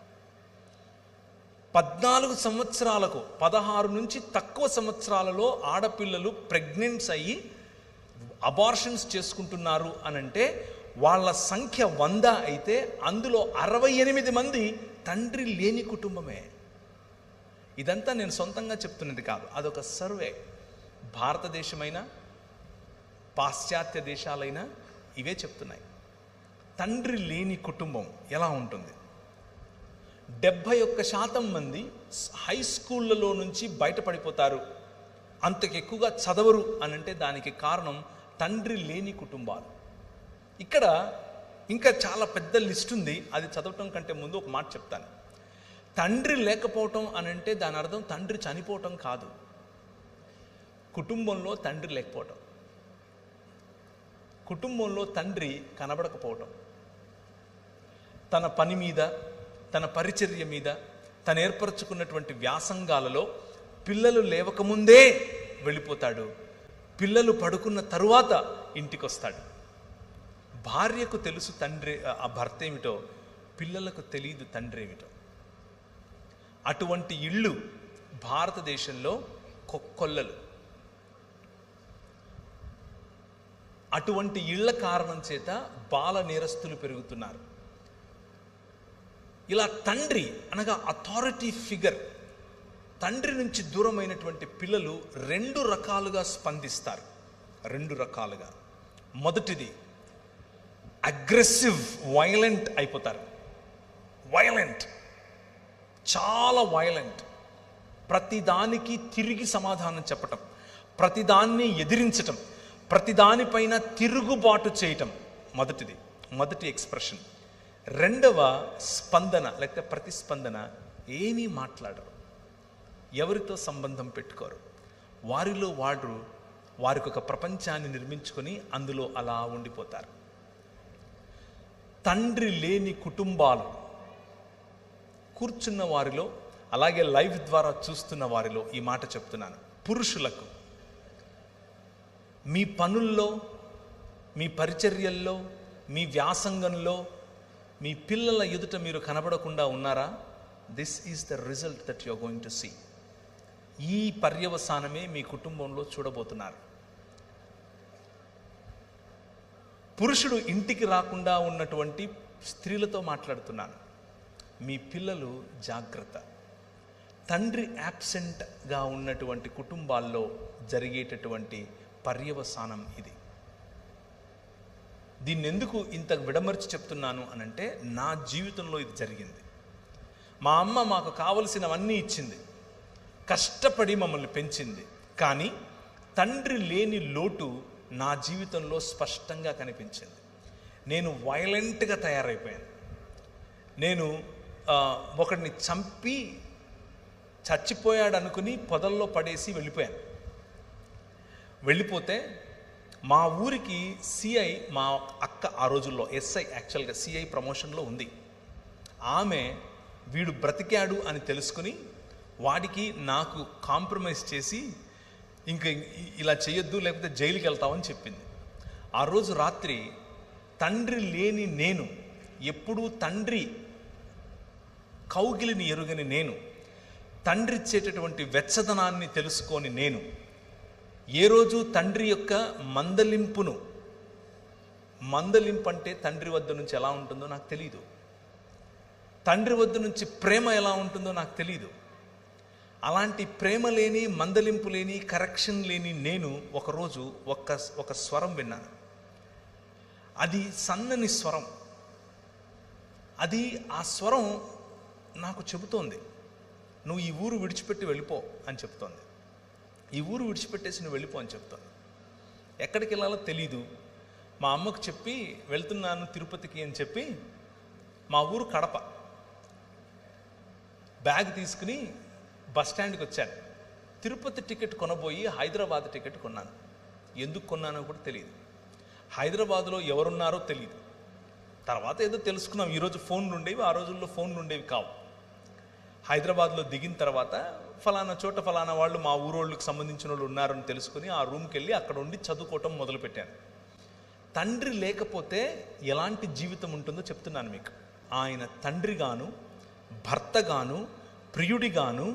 14 సంవత్సరాలకు 16 నుంచి తక్కువ సంవత్సరాలలో ఆడపిల్లలు ప్రెగ్నెంట్స్ అయ్యి అబార్షన్స్ చేసుకుంటున్నారు అని అంటే వాళ్ళ సంఖ్య 100 అయితే అందులో 68 మంది తండ్రి లేని కుటుంబమే. ఇదంతా నేను సొంతంగా చెప్తున్నది కాదు, అదొక సర్వే. భారతదేశమైనా పాశ్చాత్య దేశాలైనా ఇవే చెప్తున్నాయి. తండ్రి లేని కుటుంబం ఎలా ఉంటుంది? 71% మంది హై స్కూళ్ళలో నుంచి బయటపడిపోతారు, అంతకు ఎక్కువగా చదవరు అని అంటే దానికి కారణం తండ్రి లేని కుటుంబాలు. ఇక్కడ ఇంకా చాలా పెద్ద లిస్ట్ ఉంది, అది చదవటం కంటే ముందు ఒక మాట చెప్తాను. తండ్రి లేకపోవటం అని అంటే దాని అర్థం తండ్రి చనిపోవటం కాదు. కుటుంబంలో తండ్రి లేకపోవటం, కుటుంబంలో తండ్రి కనబడకపోవటం, తన పని మీద, తన పరిచర్య మీద, తను ఏర్పరచుకున్నటువంటి వ్యాసంగాలలో పిల్లలు లేవకముందే వెళ్ళిపోతాడు, పిల్లలు పడుకున్న తరువాత ఇంటికి వస్తాడు. భార్యకు తెలుసు తండ్రి ఆ భర్త ఏమిటో, పిల్లలకు తెలియదు తండ్రి ఏమిటో. అటువంటి ఇళ్ళు భారతదేశంలో కొల్లలు. అటువంటి ఇళ్ల కారణం చేత బాల నేరస్తులు పెరుగుతున్నారు. ఇలా తండ్రి అనగా అథారిటీ ఫిగర్, తండ్రి నుంచి దూరమైనటువంటి పిల్లలు 2 రకాలుగా స్పందిస్తారు. 2 రకాలుగా. మొదటిది అగ్రెసివ్, వైలెంట్ అయిపోతారు. వైలెంట్, చాలా వైలెంట్, ప్రతిదానికి తిరిగి సమాధానం చెప్పటం, ప్రతిదాన్ని ఎదిరించటం, ప్రతిదానిపైన తిరుగుబాటు చేయటం మొదటి ఎక్స్ప్రెషన్. రెండవ స్పందన లేకపోతే ప్రతిస్పందన, ఏమీ మాట్లాడరు, ఎవరితో సంబంధం పెట్టుకోరు, వారిలో వారికి ఒక ప్రపంచాన్ని నిర్మించుకొని అందులో అలా ఉండిపోతారు. తండ్రి లేని కుటుంబాలు కూర్చున్న వారిలో, అలాగే లైవ్ ద్వారా చూస్తున్న వారిలో ఈ మాట చెప్తున్నాను. పురుషులకు మీ పనుల్లో, మీ పరిచర్యల్లో, మీ వ్యాసంగంలో, మీ పిల్లల ఎదుట మీరు కనబడకుండా ఉన్నారా? This is the result that you are going to see. ఈ పర్యవసానమే మీ కుటుంబంలో చూడబోతున్నారు. పురుషుడు ఇంటికి రాకుండా ఉన్నటువంటి స్త్రీలతో మాట్లాడుతున్నాను. మీ పిల్లలు జాగ్రత్త. తండ్రి యాబ్సెంట్గా ఉన్నటువంటి కుటుంబాల్లో జరిగేటటువంటి పర్యవసానం ఇది. దీన్ని ఎందుకు ఇంత విడమర్చి చెప్తున్నాను అనంటే, నా జీవితంలో ఇది జరిగింది. మా అమ్మ మాకు కావలసినవన్నీ ఇచ్చింది, కష్టపడి మమ్మల్ని పెంచింది. కానీ తండ్రి లేని లోటు నా జీవితంలో స్పష్టంగా కనిపించింది. నేను వైలెంట్గా తయారైపోయాను. నేను ఒకడిని చంపి చచ్చిపోయాడు అనుకుని పొదల్లో పడేసి వెళ్ళిపోతే మా ఊరికి సిఐ, మా అక్క ఆ రోజుల్లో ఎస్ఐ, యాక్చువల్గా సిఐ ప్రమోషన్లో ఉంది. ఆమె వీడు బ్రతికాడు అని తెలుసుకుని వాడికి నాకు కాంప్రమైజ్ చేసి, ఇంక ఇలా చేయొద్దు లేకపోతే జైలుకి వెళ్తామని చెప్పింది. ఆ రోజు రాత్రి తండ్రి లేని నేను, ఎప్పుడూ తండ్రి కౌగిలిని ఎరుగని నేను, తండ్రి ఇచ్చేటటువంటి వెచ్చదనాన్ని తెలుసుకొని నేను, ఏ రోజు తండ్రి యొక్క మందలింపు అంటే తండ్రి వద్ద నుంచి ఎలా ఉంటుందో నాకు తెలీదు, తండ్రి వద్ద నుంచి ప్రేమ ఎలా ఉంటుందో నాకు తెలీదు. అలాంటి ప్రేమ లేని, మందలింపు లేని, కరెక్షన్ లేని నేను ఒకరోజు ఒక స్వరం విన్నాను. అది సన్నని స్వరం. ఆ స్వరం నాకు చెబుతోంది, నువ్వు ఈ ఊరు విడిచిపెట్టి వెళ్ళిపో అని చెప్తోంది. ఈ ఊరు విడిచిపెట్టేసి నువ్వు వెళ్ళిపో అని చెప్తోంది. ఎక్కడికి వెళ్ళాలో తెలీదు. మా అమ్మకు చెప్పి వెళ్తున్నాను తిరుపతికి అని చెప్పి, మా ఊరు కడప, బ్యాగ్ తీసుకుని బస్ స్టాండ్కి వచ్చాను. తిరుపతి టికెట్ కొనబోయి హైదరాబాద్ టికెట్ కొన్నాను. ఎందుకు కొన్నానో కూడా తెలియదు. హైదరాబాద్లో ఎవరున్నారో తెలియదు. తర్వాత ఏదో తెలుసుకున్నాం, ఈరోజు ఫోన్లు ఉండేవి, ఆ రోజుల్లో ఫోన్లు ఉండేవి కావు. హైదరాబాద్లో దిగిన తర్వాత ఫలానా చోట ఫలానా వాళ్ళు, మా ఊరోళ్ళకి సంబంధించిన వాళ్ళు ఉన్నారని తెలుసుకుని ఆ రూమ్కి వెళ్ళి అక్కడ ఉండి చదువుకోవటం మొదలుపెట్టాను. తండ్రి లేకపోతే ఎలాంటి జీవితం ఉంటుందో చెప్తున్నాను మీకు. ఆయన తండ్రిగాను, భర్తగాను, ప్రియుడిగాను,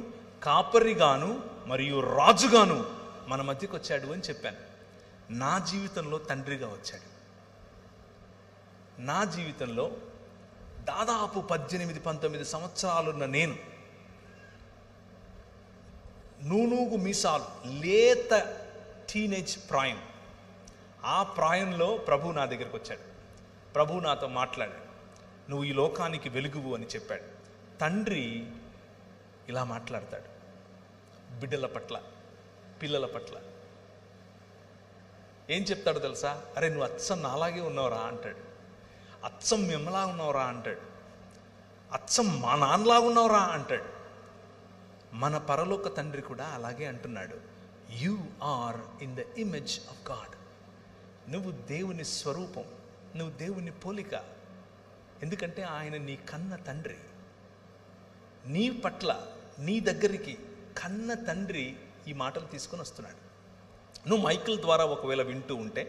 కాపరిగాను మరియు రాజుగాను మన మధ్యకు వచ్చాడు అని చెప్పాను. నా జీవితంలో తండ్రిగా వచ్చాడు. నా జీవితంలో దాదాపు 18-19 సంవత్సరాలున్న నేను, నూనూగు మీసాలు, లేత టీనేజ్ ప్రాయం, ఆ ప్రాయంలో ప్రభు నా దగ్గరికి వచ్చాడు. ప్రభు నాతో మాట్లాడాడు. నువ్వు ఈ లోకానికి వెలుగువు అని చెప్పాడు. తండ్రి ఇలా మాట్లాడతాడు బిడ్డల పట్ల, పిల్లల పట్ల. ఏం చెప్తాడో తెలుసా? అరే నువ్వు అచ్చం నాలాగే ఉన్నావురా అంటాడు. అచ్చం మిమ్మలా ఉన్నావురా అంటాడు. అచ్చం మా నాన్నలాగా ఉన్నావురా అంటాడు. మన పరలోక తండ్రి కూడా అలాగే అంటున్నాడు. You are in the image of God. నువ్వు దేవుని స్వరూపం, నువ్వు దేవుని పోలిక. ఎందుకంటే ఆయన నీ కన్న తండ్రి. నీ పట్ల, నీ దగ్గరికి కన్న తండ్రి ఈ మాటలు తీసుకొని వస్తున్నాడు. నువ్వు మైకిల్ ద్వారా ఒకవేళ వింటూ ఉంటే,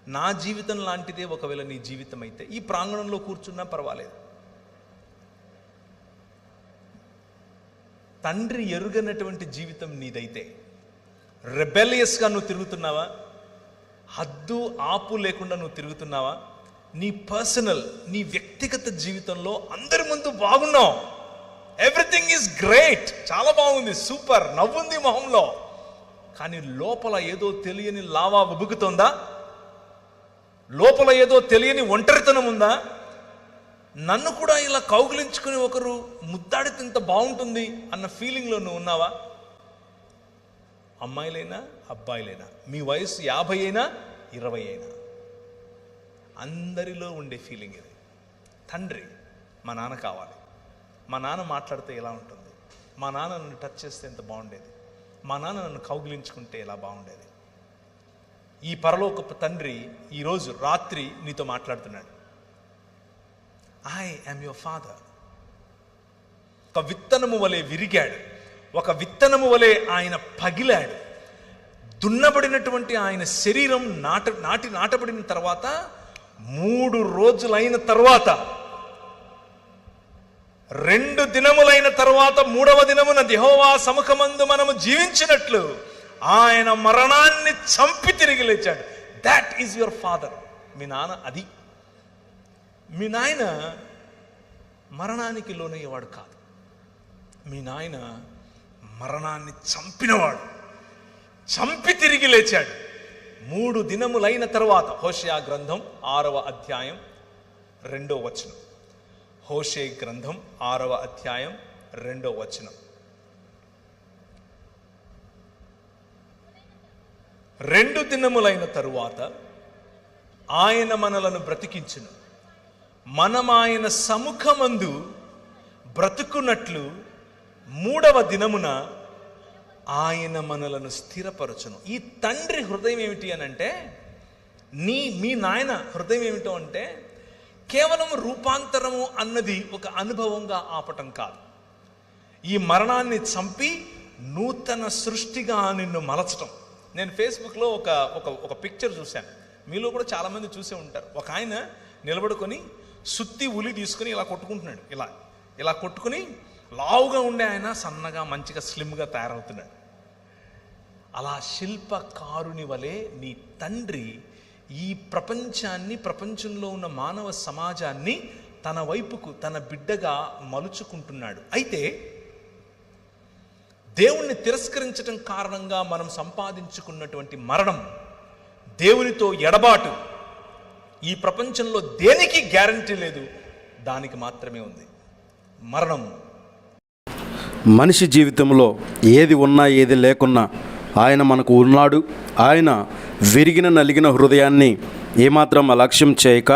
నా జీవితం లాంటిదే ఒకవేళ నీ జీవితం అయితే, ఈ ప్రాంగణంలో కూర్చున్నా పర్వాలేదు. తండ్రి ఎరుగనటువంటి జీవితం నీదైతే, రెబెలియస్గా నువ్వు తిరుగుతున్నావా? హద్దు ఆపు లేకుండా నువ్వు తిరుగుతున్నావా? నీ పర్సనల్, నీ వ్యక్తిగత జీవితంలో అందరి ముందు బాగున్నావు, ఎవ్రీథింగ్ ఈజ్ గ్రేట్, చాలా బాగుంది, సూపర్, నవ్వుంది మొహంలో, కానీ లోపల ఏదో తెలియని లావా ఉబుకుతోందా? లోపల ఏదో తెలియని ఒంటరితనం ఉందా? నన్ను కూడా ఇలా కౌగిలించుకుని ఒకరు ముద్దాడితే ఇంత బాగుంటుంది అన్న ఫీలింగ్లో నువ్వు ఉన్నావా? అమ్మాయిలైనా అబ్బాయిలైనా, మీ వయసు 50 అయినా 20 అయినా, అందరిలో ఉండే ఫీలింగ్ ఇది. తండ్రి, మా నాన్న కావాలి, మా నాన్న మాట్లాడితే ఎలా ఉంటుంది, మా నాన్న నన్ను టచ్ చేస్తే ఎంత బాగుండేది, మా నాన్న నన్ను కౌగిలించుకుంటే ఎలా బాగుండేది. ఈ పరలోకపు తండ్రి ఈరోజు రాత్రి నీతో మాట్లాడుతున్నాడు. I am your father. ఒక విత్తనము వలె విరిగాడు, ఒక విత్తనము వలె ఆయన పగిలాడు. దున్నబడినటువంటి ఆయన శరీరం నాటబడిన తర్వాత 3 రోజులైన తర్వాత, 2 దినములైన తర్వాత 3వ దినమున యెహోవా సముఖమందు మనము జీవించినట్లు ఆయన మరణాన్ని చంపి తిరిగి లేచాడు. That is your father. మీ నాన్న అది. మీ నాయన మరణానికి లోనయ్యేవాడు కాదు. మీ నాయన మరణాన్ని చంపినవాడు, చంపి తిరిగి లేచాడు. 3 దినములైన తర్వాత, హోషేయ గ్రంథం 6వ అధ్యాయం 2వ వచనం. హోషేయ గ్రంథం 6వ అధ్యాయం 2వ వచనం. 2 దినములైన తరువాత ఆయన మనలను బ్రతికించును, మనం ఆయన సముఖమందు బ్రతుకున్నట్లు 3వ దినమున ఆయన మనలను స్థిరపరచును. ఈ తండ్రి హృదయం ఏమిటి అని అంటే, మీ నాయన హృదయం ఏమిటో అంటే, కేవలం రూపాంతరము అన్నది ఒక అనుభవంగా ఆపటం కాదు. ఈ మరణాన్ని చంపి నూతన సృష్టిగా నిన్ను మలచటం. నేను ఫేస్బుక్లో ఒక పిక్చర్ చూశాను, మీలో కూడా చాలామంది చూసే ఉంటారు. ఒక ఆయన నిలబడుకొని సుత్తి ఉలి తీసుకుని ఇలా కొట్టుకుంటున్నాడు. ఇలా కొట్టుకుని లావుగా ఉండే ఆయన సన్నగా మంచిగా స్లిమ్గా తయారవుతున్నాడు. అలా శిల్పకారుని వలె నీ తండ్రి ఈ ప్రపంచాన్ని, ప్రపంచంలో ఉన్న మానవ సమాజాన్ని తన వైపుకు, తన బిడ్డగా మలుచుకుంటున్నాడు. అయితే దేవుణ్ణి తిరస్కరించడం కారణంగా మనం సంపాదించుకున్నటువంటి మరణం, దేవునితో ఎడబాటు, ఈ ప్రపంచంలో దేనికి గ్యారంటీ లేదు, దానికి మాత్రమే ఉంది మరణం. మనిషి జీవితంలో ఏది ఉన్నా ఏది లేకున్నా ఆయన మనకు ఉన్నాడు. ఆయన విరిగిన నలిగిన హృదయాన్ని ఏమాత్రం అలక్ష్యం చేయక,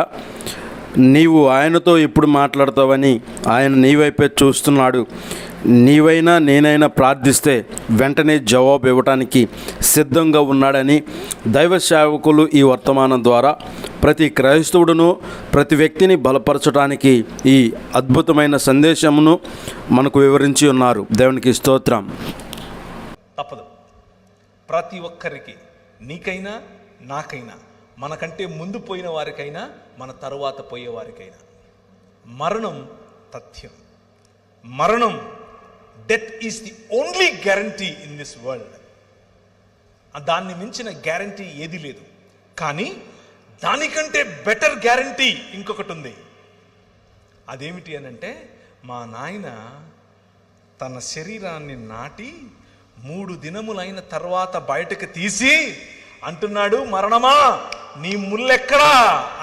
నీవు ఆయనతో ఎప్పుడు మాట్లాడతావని ఆయన నీ వైపే చూస్తున్నాడు. నీవైనా నేనైనా ప్రార్థిస్తే వెంటనే జవాబు ఇవ్వటానికి సిద్ధంగా ఉన్నాడని దైవ సేవకులు ఈ వర్తమానం ద్వారా ప్రతి క్రైస్తవుడును, ప్రతి వ్యక్తిని బలపరచడానికి ఈ అద్భుతమైన సందేశమును మనకు వివరించి ఉన్నారు. దేవునికి స్తోత్రం. తప్పదు. ప్రతి ఒక్కరికి, నీకైనా నాకైనా, మనకంటే ముందు పోయిన వారికైనా మన తరువాత పోయే వారికైనా మరణం తథ్యం. మరణం, death is the only guarantee in this world. దాన్ని మించిన గ్యారంటీ ఏది లేదు. కానీ దానికంటే బెటర్ గ్యారంటీ ఇంకొకటి ఉంది. అదేమిటి అనంటే, మా నాయన తన శరీరాన్ని నాటి 3 దినములైన తర్వాత బయటకు తీసి అంటున్నాడు, మరణమా నీ ముల్లెక్కడా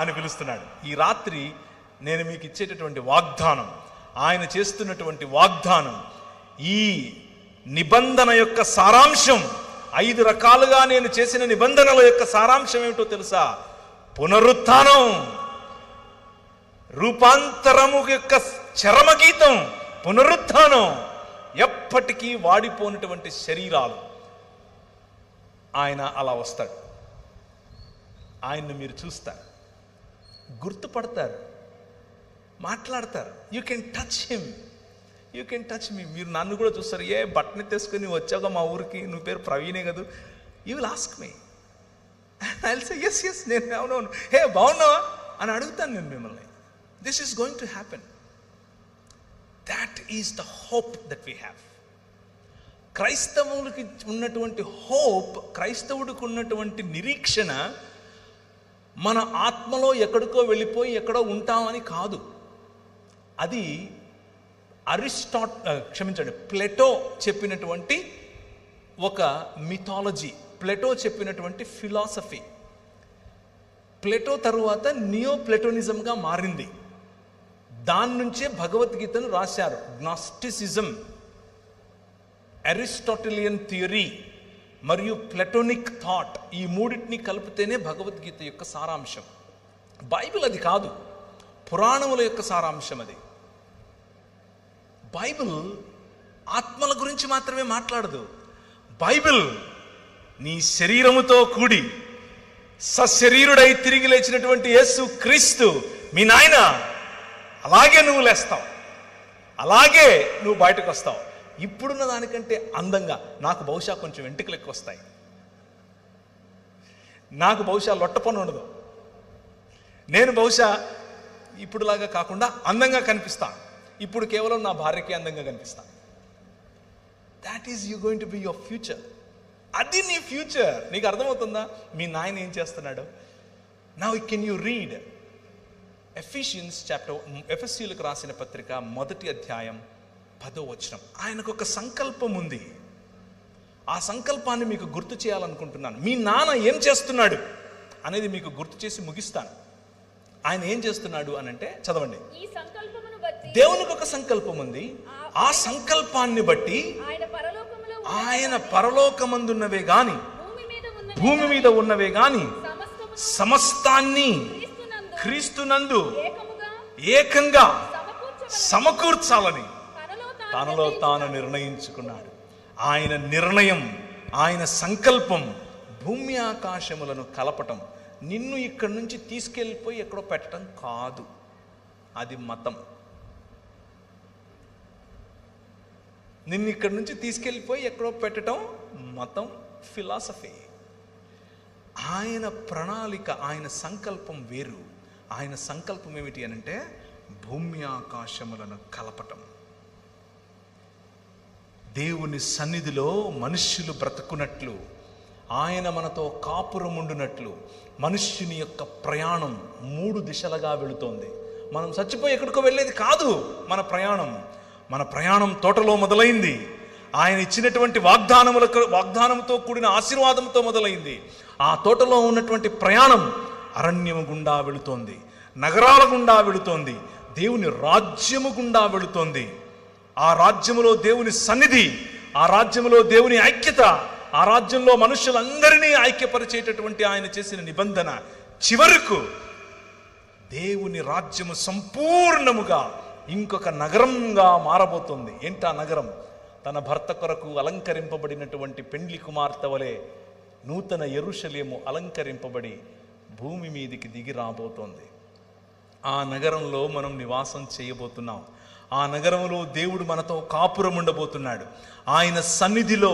అని పిలుస్తున్నాడు. ఈ రాత్రి నేను మీకు ఇచ్చేటటువంటి వాగ్దానం, ఆయన చేస్తున్నటువంటి వాగ్దానం, ఈ నిబంధన యొక్క సారాంశం, 5 రకాలుగా నేను చేసిన నిబంధనల యొక్క సారాంశం ఏమిటో తెలుసా? పునరుత్థానం, రూపాంతరము యొక్క చరమగీతం పునరుత్థానం. ఎప్పటికీ వాడిపోయినటువంటి శరీరాలు. ఆయన అలా వస్తాడు. ఆయన్ని మీరు చూస్తారు, గుర్తుపడతారు, మాట్లాడతారు. You can touch him, you can touch me. మీరు నన్ను కూడా చూస్తారు. ఏ బట్టని తీసుకుని వచ్చావుగా మా ఊరికి, నువ్వు పేరు ప్రవీణే కదా, you will ask me. I will say yes yes, నేను అవునవును, హే బాగున్నావా అని అడుగుతాను నేను మిమ్మల్ని. This is going to happen. That is the hope that we have. క్రైస్తవులకి ఉన్నటువంటి హోప్, క్రైస్తవుడికి ఉన్నటువంటి నిరీక్షణ మన ఆత్మలో ఎక్కడికో వెళ్ళిపోయి ఎక్కడో ఉంటామని కాదు. అది ప్లేటో చెప్పినటువంటి ఒక మిథాలజీ, ప్లేటో చెప్పినటువంటి ఫిలాసఫీ. ప్లేటో తరువాత నియో ప్లేటోనిజంగా మారింది. దాని నుంచే భగవద్గీతను రాశారు. గ్నాస్టిసిజం, అరిస్టాటిలియన్ థియరీ మరియు ప్లటోనిక్ థాట్, ఈ మూడింటిని కలిపితేనే భగవద్గీత యొక్క సారాంశం. బైబిల్ అది కాదు, పురాణముల యొక్క సారాంశం అది. బైబిల్ ఆత్మల గురించి మాత్రమే మాట్లాడదు. బైబిల్ నీ శరీరముతో కూడి సశరీరుడై తిరిగి లేచినటువంటి యేసు క్రీస్తు మీ నాయన, అలాగే నువ్వు లేస్తావు, అలాగే నువ్వు బయటకు వస్తావు. ఇప్పుడున్న దానికంటే అందంగా. నాకు బహుశా కొంచెం వెంట్రుకలు ఎక్కువ వస్తాయి, నాకు బహుశా లొట్ట పని ఉండదు, నేను బహుశా ఇప్పుడులాగా కాకుండా అందంగా కనిపిస్తాను. ఇప్పుడు కేవలం నా భార్యకి అందంగా కనిపిస్తాను. That is you going to be your future. అది నీ ఫ్యూచర్. నీకు అర్థమవుతుందా మీ నాయన ఏం చేస్తున్నాడు? Now can you read Ephesians chapter, ఎఫెసీయులకు రాసిన పత్రిక 1వ అధ్యాయం 10వ వచనం. ఆయనకు ఒక సంకల్పం ఉంది. ఆ సంకల్పాన్ని మీకు గుర్తు చేయాలనుకుంటున్నాను. మీ నాన్న ఏం చేస్తున్నాడు అనేది మీకు గుర్తు చేసి ముగిస్తాను. ఆయన ఏం చేస్తున్నాడు అని అంటే, చదవండి. దేవునికి ఒక సంకల్పం ఉంది. ఆ సంకల్పాన్ని బట్టి ఆయన పరలోకమందున్నవే గాని భూమి మీద ఉన్నవే గాని సమస్తాన్ని క్రీస్తునందు ఏకంగా సమకూర్చాలని తనలో తాను నిర్ణయించుకున్నాడు. ఆయన నిర్ణయం, ఆయన సంకల్పం భూమి ఆకాశములను కలపటం. నిన్ను ఇక్కడి నుంచి తీసుకెళ్ళిపోయి ఎక్కడో పెట్టడం కాదు. అది మతం. నిన్ను ఇక్కడి నుంచి తీసుకెళ్ళిపోయి ఎక్కడో పెట్టడం మతం, ఫిలాసఫీ. ఆయన ప్రణాళిక, ఆయన సంకల్పం వేరు. ఆయన సంకల్పం ఏమిటి అనంటే భూమి ఆకాశములను కలపటం. దేవుని సన్నిధిలో మనుష్యులు బ్రతుకున్నట్లు, ఆయన మనతో కాపురముండునట్లు మనుష్యుని యొక్క ప్రయాణం 3 దిశలుగా వెళుతోంది. మనం చచ్చిపోయి ఎక్కడికో వెళ్ళేది కాదు మన ప్రయాణం. మన ప్రయాణం తోటలో మొదలైంది. ఆయన ఇచ్చినటువంటి వాగ్దానంతో కూడిన ఆశీర్వాదంతో మొదలైంది. ఆ తోటలో ఉన్నటువంటి ప్రయాణం అరణ్యము గుండా వెళుతోంది, నగరాల గుండా వెళుతోంది, దేవుని రాజ్యము గుండా వెళుతోంది. ఆ రాజ్యములో దేవుని సన్నిధి, ఆ రాజ్యములో దేవుని ఐక్యత, ఆ రాజ్యంలో మనుషులందరినీ ఐక్యపరిచేటటువంటి ఆయన చేసిన నిబంధన చివరకు దేవుని రాజ్యము సంపూర్ణముగా ఇంకొక నగరంగా మారబోతుంది. ఏంటా నగరం? తన భర్త కొరకు అలంకరింపబడినటువంటి పెండ్లి కుమార్తె వలె నూతన యెరూషలేము అలంకరింపబడి భూమి మీదికి దిగి రాబోతోంది. ఆ నగరంలో మనం నివాసం చేయబోతున్నాం. ఆ నగరంలో దేవుడు మనతో కాపురం ఉండబోతున్నాడు. ఆయన సన్నిధిలో,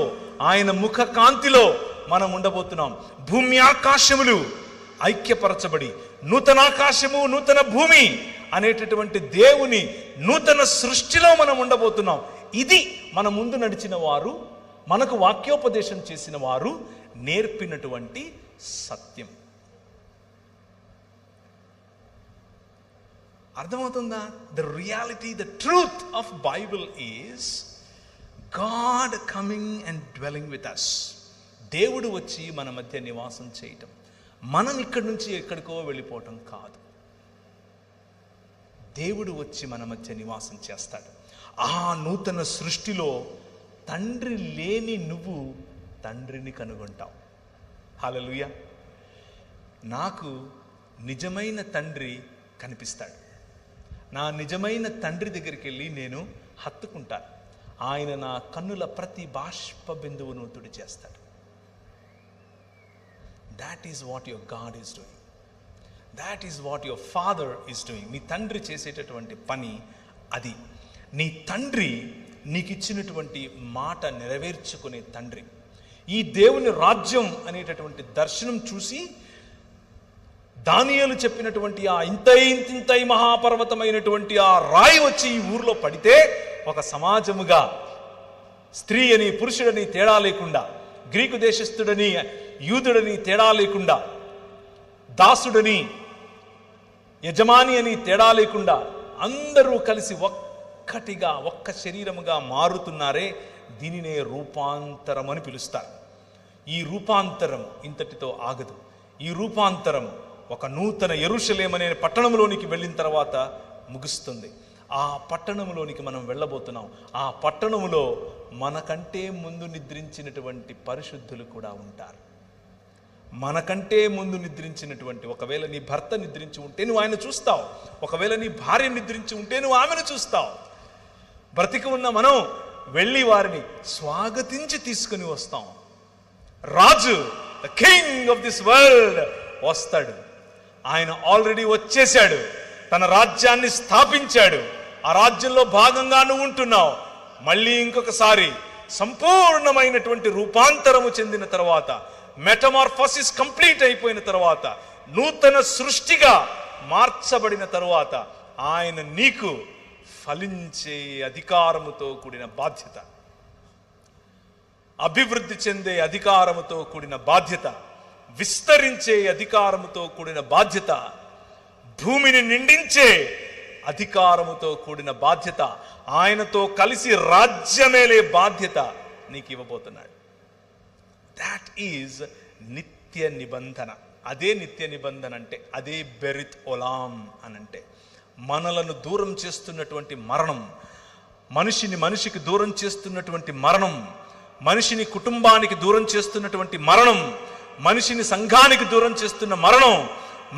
ఆయన ముఖ కాంతిలో మనం ఉండబోతున్నాం. భూమి ఆకాశములు ఐక్యపరచబడి నూతన ఆకాశము నూతన భూమి అనేటటువంటి దేవుని నూతన సృష్టిలో మనం ఉండబోతున్నాం. ఇది మన ముందు నడిచిన వారు, మనకు వాక్యోపదేశం చేసిన వారు నేర్పినటువంటి సత్యం. అర్థమవుతుందా? The reality, the truth of Bible is God coming and dwelling with us. దేవుడు వచ్చి మన మధ్య నివాసం చేయటం. మనం ఇక్కడి నుంచి ఎక్కడికో వెళ్ళిపోవటం కాదు. దేవుడు వచ్చి మన మధ్య నివాసం చేస్తాడు. ఆ నూతన సృష్టిలో తండ్రి లేని నువ్వు తండ్రిని కనుగొంటావు. హల్లెలూయా. నాకు నిజమైన తండ్రి కనిపిస్తాడు. నా నిజమైన తండ్రి దగ్గరికి వెళ్ళి నేను హత్తుకుంటాను. ఆయన నా కన్నుల ప్రతి బాష్ప బిందువును తుడిచేస్తాడు. That is what your God is doing. That is what your father is doing. నీ తండ్రి చేసేటటువంటి పని అది. నీ తండ్రి నీకు ఇచ్చినటువంటి మాట నెరవేర్చుకునే తండ్రి. ఈ దేవుని రాజ్యం అనేటటువంటి దర్శనం చూసి దానియేలు చెప్పినటువంటి ఆ ఇంతై మహాపర్వతమైనటువంటి ఆ రాయి వచ్చి ఈ ఊర్లో పడితే ఒక సమాజముగా స్త్రీ అని పురుషుడని తేడా లేకుండా, గ్రీకు దేశస్థుడని యూదుడని తేడా లేకుండా, దాసుడని యజమాని అని తేడా లేకుండా అందరూ కలిసి ఒక్కటిగా ఒక్క శరీరముగా మారుతున్నారే, దీనినే రూపాంతరం అని పిలుస్తారు. ఈ రూపాంతరం ఇంతటితో ఆగదు. ఈ రూపాంతరం ఒక నూతన యెరూషలేము అనే పట్టణంలోనికి వెళ్ళిన తర్వాత ముగుస్తుంది. ఆ పట్టణంలోనికి మనం వెళ్ళబోతున్నాం. ఆ పట్టణంలో మనకంటే ముందు నిద్రించినటువంటి పరిశుద్ధులు కూడా ఉంటారు. మనకంటే ముందు నిద్రించినటువంటి, ఒకవేళ నీ భర్త నిద్రించి ఉంటే నువ్వు ఆయన చూస్తావు, ఒకవేళ నీ భార్య నిద్రించి ఉంటే నువ్వు ఆమెను చూస్తావు. బ్రతికి ఉన్న మనం వెళ్ళి వారిని స్వాగతించి తీసుకుని వస్తాం. రాజు, the king of this world వస్తాడు. ఆయన ఆల్రెడీ వచ్చేశాడు, తన రాజ్యాన్ని స్థాపించాడు. ఆ రాజ్యంలో భాగంగా నువ్వు ఉంటున్నావు. మళ్ళీ ఇంకొకసారి సంపూర్ణమైనటువంటి రూపాంతరము చెందిన తర్వాత, మెటమార్ఫోసిస్ కంప్లీట్ అయిపోయిన తర్వాత, నూతన సృష్టిగా మార్చబడిన తరువాత ఆయన నీకు ఫలించే అధికారముతో కూడిన బాధ్యత, అభివృద్ధి చెందే అధికారముతో కూడిన బాధ్యత, విస్తరించే అధికారముతో కూడిన బాధ్యత, భూమిని నిండించే అధికారముతో కూడిన బాధ్యత, ఆయనతో కలిసి రాజ్యమేలే బాధ్యత నీకు ఇవ్వబోతున్నాడు. దాట్ ఈజ్ నిత్య నిబంధన. అదే నిత్య నిబంధన అంటే, అదే బెరిత్ ఒలాం అనంటే. మనలను దూరం చేస్తున్నటువంటి మరణం, మనిషికి దూరం చేస్తున్నటువంటి మరణం, మనిషిని కుటుంబానికి దూరం చేస్తున్నటువంటి మరణం, మనిషిని సంఘానికి దూరం చేస్తున్న మరణం,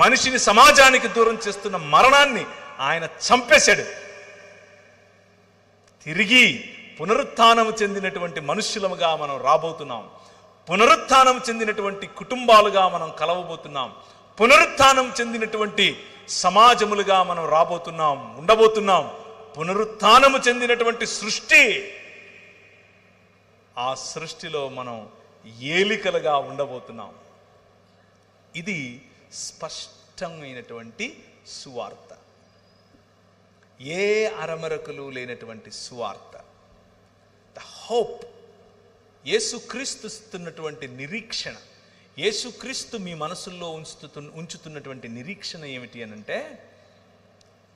మనిషిని సమాజానికి దూరం చేస్తున్న మరణాన్ని ఆయన చంపేశాడు. తిరిగి పునరుత్థానం చెందినటువంటి మనుష్యులముగా మనం రాబోతున్నాం. పునరుత్థానం చెందినటువంటి కుటుంబాలుగా మనం కలవబోతున్నాం. పునరుత్థానం చెందినటువంటి సమాజములుగా మనం రాబోతున్నాం, ఉండబోతున్నాం. పునరుత్థానము చెందినటువంటి సృష్టి, ఆ సృష్టిలో మనం ఏలికలుగా ఉండబోతున్నాం. ఇది స్పష్టమైనటువంటి సువార్త, ఏ అరమరకులు లేనటువంటి సువార్త. ద హోప్, యేసుక్రీస్తు ఇస్తున్నటువంటి నిరీక్షణ, యేసుక్రీస్తు మీ మనసుల్లో ఉంచుతున్నటువంటి నిరీక్షణ ఏమిటి అనంటే,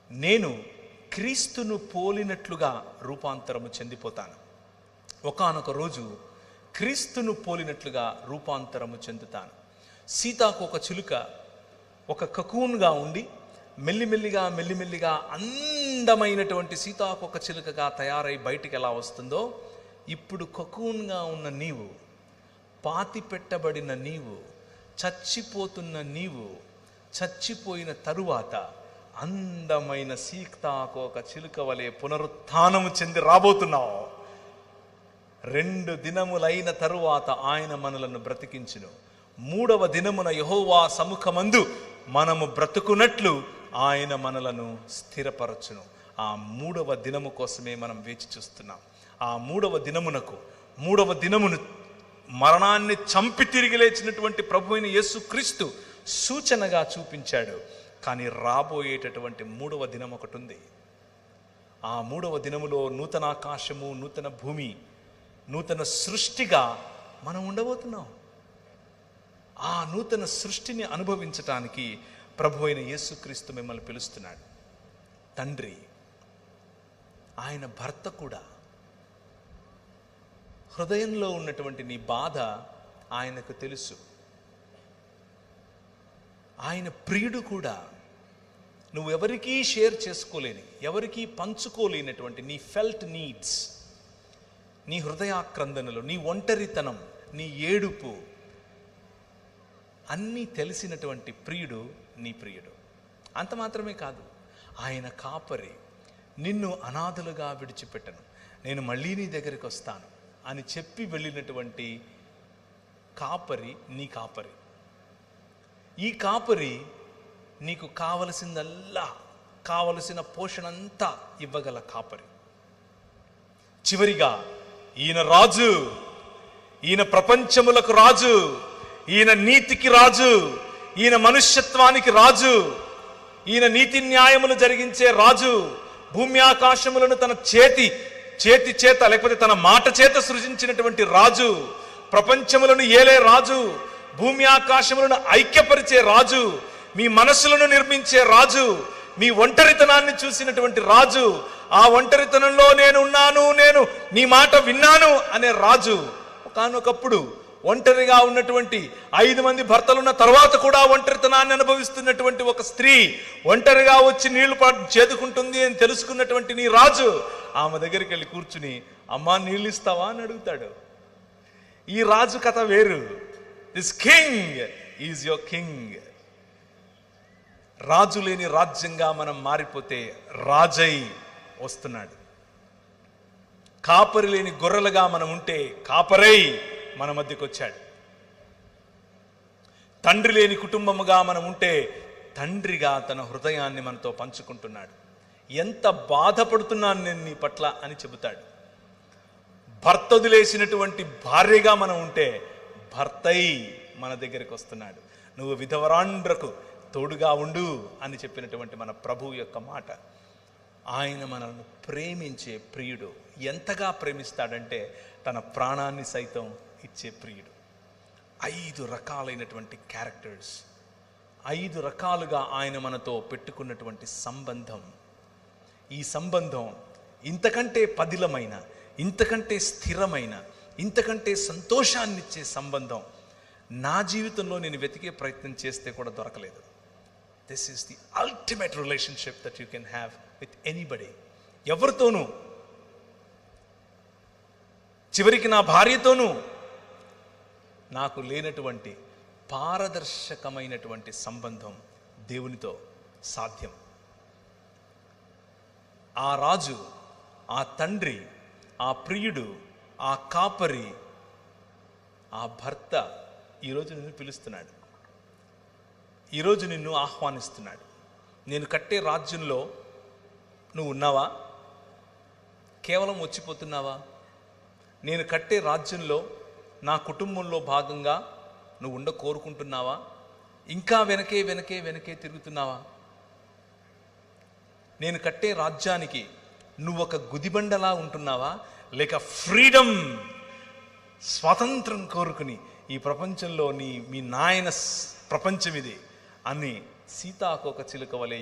నేను క్రీస్తును పోలినట్లుగా రూపాంతరము చెందిపోతాను. ఒకానొక రోజు క్రీస్తును పోలినట్లుగా రూపాంతరము చెందుతాను. సీతాకోక చిలుక ఒక కకూన్గా ఉండి మెల్లిమెల్లిగా అందమైనటువంటి సీతాకోక చిలుకగా తయారై బయటికి ఎలా వస్తుందో, ఇప్పుడు కకూన్గా ఉన్న నీవు, పాతి పెట్టబడిన నీవు, చచ్చిపోతున్న నీవు, చచ్చిపోయిన తరువాత అందమైన సీతాకోక చిలుక వలె పునరుత్థానము చెంది రాబోతున్నావు. 2 దినములైన తరువాత ఆయన మనలను బ్రతికించును. 3వ దినమున యెహోవా సముఖమందు మనము బ్రతుకున్నట్లు ఆయన మనలను స్థిరపరచును. ఆ 3వ దినము కోసమే మనం వేచి చూస్తున్నాం. ఆ 3వ దినమును మరణాన్ని చంపి తిరిగి లేచినటువంటి ప్రభు అయిన యేసుక్రీస్తు సూచనగా చూపించాడు. కానీ రాబోయేటటువంటి 3వ దినం ఒకటి ఉంది. ఆ 3వ దినములో నూతన ఆకాశము, నూతన భూమి, నూతన సృష్టిగా మనం ఉండబోతున్నాం. ఆ నూతన సృష్టిని అనుభవించటానికి ప్రభు అయిన యేసుక్రీస్తు మిమ్మల్ని పిలుస్తున్నాడు. తండ్రి, ఆయన భర్త కూడా, హృదయంలో ఉన్నటువంటి నీ బాధ ఆయనకు తెలుసు. ఆయన ప్రియుడు కూడా. నువ్వు ఎవరికీ షేర్ చేసుకోలేని, ఎవరికీ పంచుకోలేనటువంటి నీ ఫెల్ట్ నీడ్స్, నీ హృదయాక్రందనలు, నీ ఒంటరితనం, నీ ఏడుపు అన్నీ తెలిసినటువంటి ప్రియుడు నీ ప్రియుడు. అంత మాత్రమే కాదు, ఆయన కాపరి. నిన్ను అనాథలుగా విడిచిపెట్టను, నేను మళ్ళీ నీ దగ్గరికి వస్తాను అని చెప్పి వెళ్ళినటువంటి కాపరి నీ కాపరి. ఈ కాపరి నీకు కావలసిందల్లా, కావలసిన పోషణ అంతా ఇవ్వగల కాపరి. చివరిగా ఈయన రాజు, ఈయన ప్రపంచములకు రాజు, ఈయన నీతికి రాజు, ఈయన మనుష్యత్వానికి రాజు, ఈయన నీతి న్యాయములు జరిగించే రాజు. భూమి ఆకాశములను తన చేతి చేత లేకపోతే తన మాట చేత సృజించినటువంటి రాజు, ప్రపంచములను ఏలే రాజు, భూమి ఆకాశములను ఐక్యపరిచే రాజు, మీ మనసులను నిర్మించే రాజు, మీ ఒంటరితనాన్ని చూసినటువంటి రాజు, ఆ ఒంటరితనంలో నేను ఉన్నాను, నేను నీ మాట విన్నాను అనే రాజు. ఒకానొకప్పుడు ఒంటరిగా ఉన్నటువంటి 5 మంది భర్తలున్న తర్వాత కూడా ఒంటరితనాన్ని అనుభవిస్తున్నటువంటి ఒక స్త్రీ ఒంటరిగా వచ్చి నీళ్లు చేదుకుంటుంది అని తెలుసుకున్నటువంటి నీ రాజు ఆమె దగ్గరికి వెళ్ళి కూర్చుని, అమ్మా నీళ్ళు ఇస్తావా అని అడుగుతాడు. ఈ రాజు కథ వేరు. This king is your king. రాజు లేని రాజ్యంగా మనం మారిపోతే రాజై వస్తున్నాడు. కాపరి లేని గొర్రెలుగా మనం ఉంటే కాపరై మన మధ్యకు వచ్చాడు. తండ్రి లేని కుటుంబముగా మనం ఉంటే తండ్రిగా తన హృదయాన్ని మనతో పంచుకుంటున్నాడు. ఎంత బాధపడుతున్నాను నేను నీ పట్ల అని చెబుతాడు. భర్త వదిలేసినటువంటి భార్యగా మనం ఉంటే భర్తై మన దగ్గరికి వస్తున్నాడు. నువ్వు విధవరాండ్రకు తోడుగా ఉండు అని చెప్పినటువంటి మన ప్రభువు యొక్క మాట. ఆయన మనల్ని ప్రేమించే ప్రియుడు. ఎంతగా ప్రేమిస్తాడంటే తన ప్రాణాన్ని సైతం ఇచ్చే ప్రియుడు. 5 రకాలైనటువంటి క్యారెక్టర్స్, 5 రకాలుగా ఆయన మనతో పెట్టుకున్నటువంటి సంబంధం. ఈ సంబంధం ఇంతకంటే పదిలమైన, ఇంతకంటే స్థిరమైన, ఇంతకంటే సంతోషాన్నిచ్చే సంబంధం నా జీవితంలో నేను వెతికే ప్రయత్నం చేస్తే కూడా దొరకలేదు. This is the ultimate relationship that you can have with anybody. ఎవరితోనూ, చివరికి నా భార్యతోనూ నాకు లేనటువంటి పారదర్శకమైనటువంటి సంబంధం దేవునితో సాధ్యం. ఆ రాజు, ఆ తండ్రి, ఆ ప్రియుడు, ఆ కాపరి, ఆ భర్త ఈరోజు నిన్ను పిలుస్తున్నాడు. ఈరోజు నిన్ను ఆహ్వానిస్తున్నాడు. నేను కట్టే రాజ్యంలో నువ్వు ఉన్నావా? కేవలం వచ్చిపోతున్నావా? నేను కట్టే రాజ్యంలో నా కుటుంబంలో భాగంగా నువ్వు ఉండ కోరుకుంటున్నావా? ఇంకా వెనకే వెనకే వెనకే తిరుగుతున్నావా? నేను కట్టే రాజ్యానికి నువ్వు ఒక గుదిబండలా ఉంటున్నావా? లేక ఫ్రీడమ్, స్వాతంత్రం కోరుకుని ఈ ప్రపంచంలో మీ నాయన ప్రపంచం ఇది అని సీతాకోక చిలుక వలె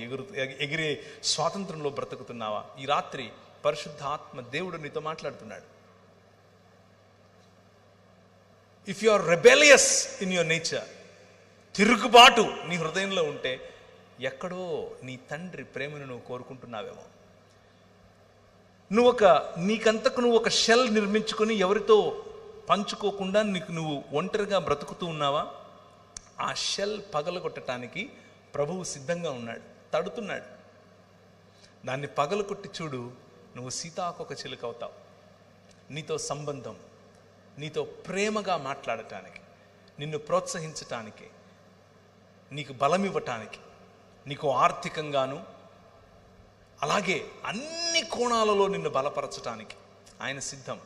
ఎగిరే స్వాతంత్రంలో బ్రతుకుతున్నావా? ఈ రాత్రి పరిశుద్ధాత్మ దేవుడు నీతో మాట్లాడుతున్నాడు. If you are rebellious in your nature, తిరుగుబాటు నీ హృదయంలో ఉంటే ఎక్కడో నీ తండ్రి ప్రేమను నువ్వు కోరుకుంటున్నావేమో. నీకంతకు నువ్వు ఒక షెల్ నిర్మించుకొని ఎవరితో పంచుకోకుండా నువ్వు ఒంటరిగా బ్రతుకుతూ ఉన్నావా? ఆ షెల్ పగలగొట్టడానికి ప్రభువు సిద్ధంగా ఉన్నాడు, తడుతున్నాడు. దాన్ని పగలగొట్టి చూడు, నువ్వు సీతాకొక చిలుక అవుతావు. నీతో సంబంధం, నీతో ప్రేమగా మాట్లాడటానికి, నిన్ను ప్రోత్సహించటానికి, నీకు బలం ఇవ్వటానికి, నీకు ఆర్థికంగాను అలాగే అన్ని కోణాలలో నిన్ను బలపరచటానికి ఆయన సిద్ధం.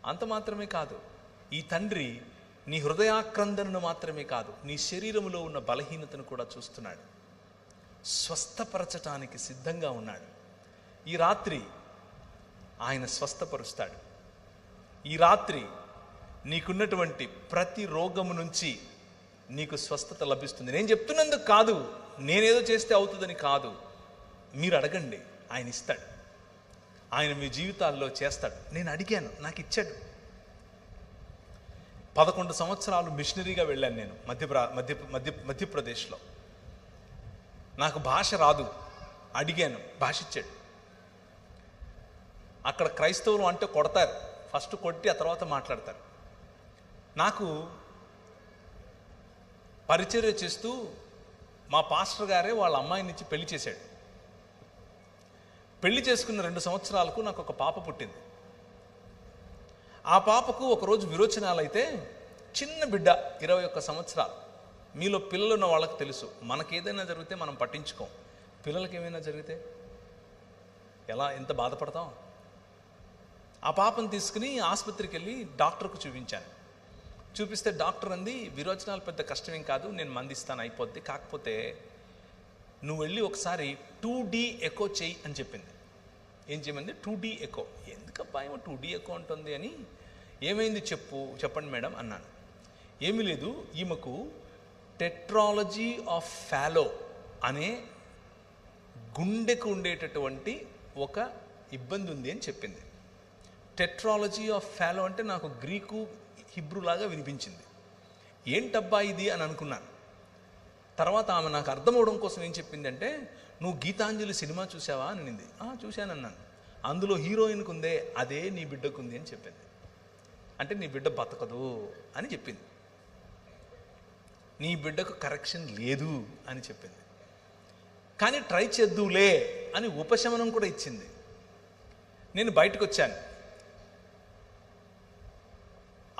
అంత మాత్రమే కాదు, ఈ తండ్రి నీ హృదయాక్రందనను మాత్రమే కాదు, నీ శరీరంలో ఉన్న బలహీనతను కూడా చూస్తున్నాడు. స్వస్థపరచటానికి సిద్ధంగా ఉన్నాడు. ఈ రాత్రి ఆయన స్వస్థపరుస్తాడు. ఈ రాత్రి నీకున్నటువంటి ప్రతి రోగము నుంచి నీకు స్వస్థత లభిస్తుంది. నేను చెప్తున్నందుకు కాదు, నేనేదో చేస్తే అవుతుందని కాదు. మీరు అడగండి, ఆయన ఇస్తాడు. ఆయన మీ జీవితాల్లో చేస్తాడు. నేను అడిగాను, నాకు ఇచ్చాడు. 11 సంవత్సరాలు మిషనరీగా వెళ్ళాను నేను మధ్యప్రదేశ్లో. నాకు భాష రాదు, అడిగాను, భాష ఇచ్చాడు. అక్కడ క్రైస్తవులు అంటే కొడతారు, ఫస్ట్ కొట్టి ఆ తర్వాత మాట్లాడతారు. నాకు పరిచర్య చేస్తూ మా పాస్టర్ గారే వాళ్ళ అమ్మాయిని ఇచ్చి పెళ్లి చేశాడు. పెళ్లి చేసుకున్న 2 సంవత్సరాలకు నాకు ఒక పాప పుట్టింది. ఆ పాపకు ఒకరోజు విరోచనాలు అయితే, చిన్న బిడ్డ 21 సంవత్సరాలు. మీలో పిల్లలు ఉన్న వాళ్ళకి తెలుసు, మనకేదైనా జరిగితే మనం పట్టించుకోం, పిల్లలకి ఏమైనా జరిగితే ఎంత బాధపడతాం. ఆ పాపను తీసుకుని ఆసుపత్రికి వెళ్ళి డాక్టర్కు చూపించాను. చూపిస్తే డాక్టర్ అంది, విరోచనాలు పెద్ద కష్టమేం కాదు, నేను మందిస్తాను, అయిపోద్ది, కాకపోతే నువ్వు వెళ్ళి ఒకసారి 2D ఎకో చెయ్యి అని చెప్పింది. ఏం చేయమంది? 2D echo. ఎందుకబ్బా ఏమో 2D ఎకో ఉంటుంది అని. ఏమైంది చెప్పండి మేడం అన్నాను. ఏమీ లేదు, ఈమెకు టెట్రాలజీ ఆఫ్ ఫాలో అనే గుండెకు ఉండేటటువంటి ఒక ఇబ్బంది ఉంది అని చెప్పింది. టెట్రాలజీ ఆఫ్ ఫాలో అంటే నాకు గ్రీకు హిబ్రూలాగా వినిపించింది. ఏంటబ్బా ఇది అని అనుకున్నాను. తర్వాత ఆమె నాకు అర్థమవడం కోసం ఏం చెప్పిందంటే, నువ్వు గీతాంజలి సినిమా చూసావా అని అనింది. చూశానన్నాను. అందులో హీరోయిన్కి ఉందే అదే నీ బిడ్డకు ఉంది అని చెప్పింది. అంటే నీ బిడ్డ బతకదు అని చెప్పింది, నీ బిడ్డకు కరెక్షన్ లేదు అని చెప్పింది. కానీ ట్రై చేద్దులే అని ఉపశమనం కూడా ఇచ్చింది. నేను బయటకు వచ్చాను.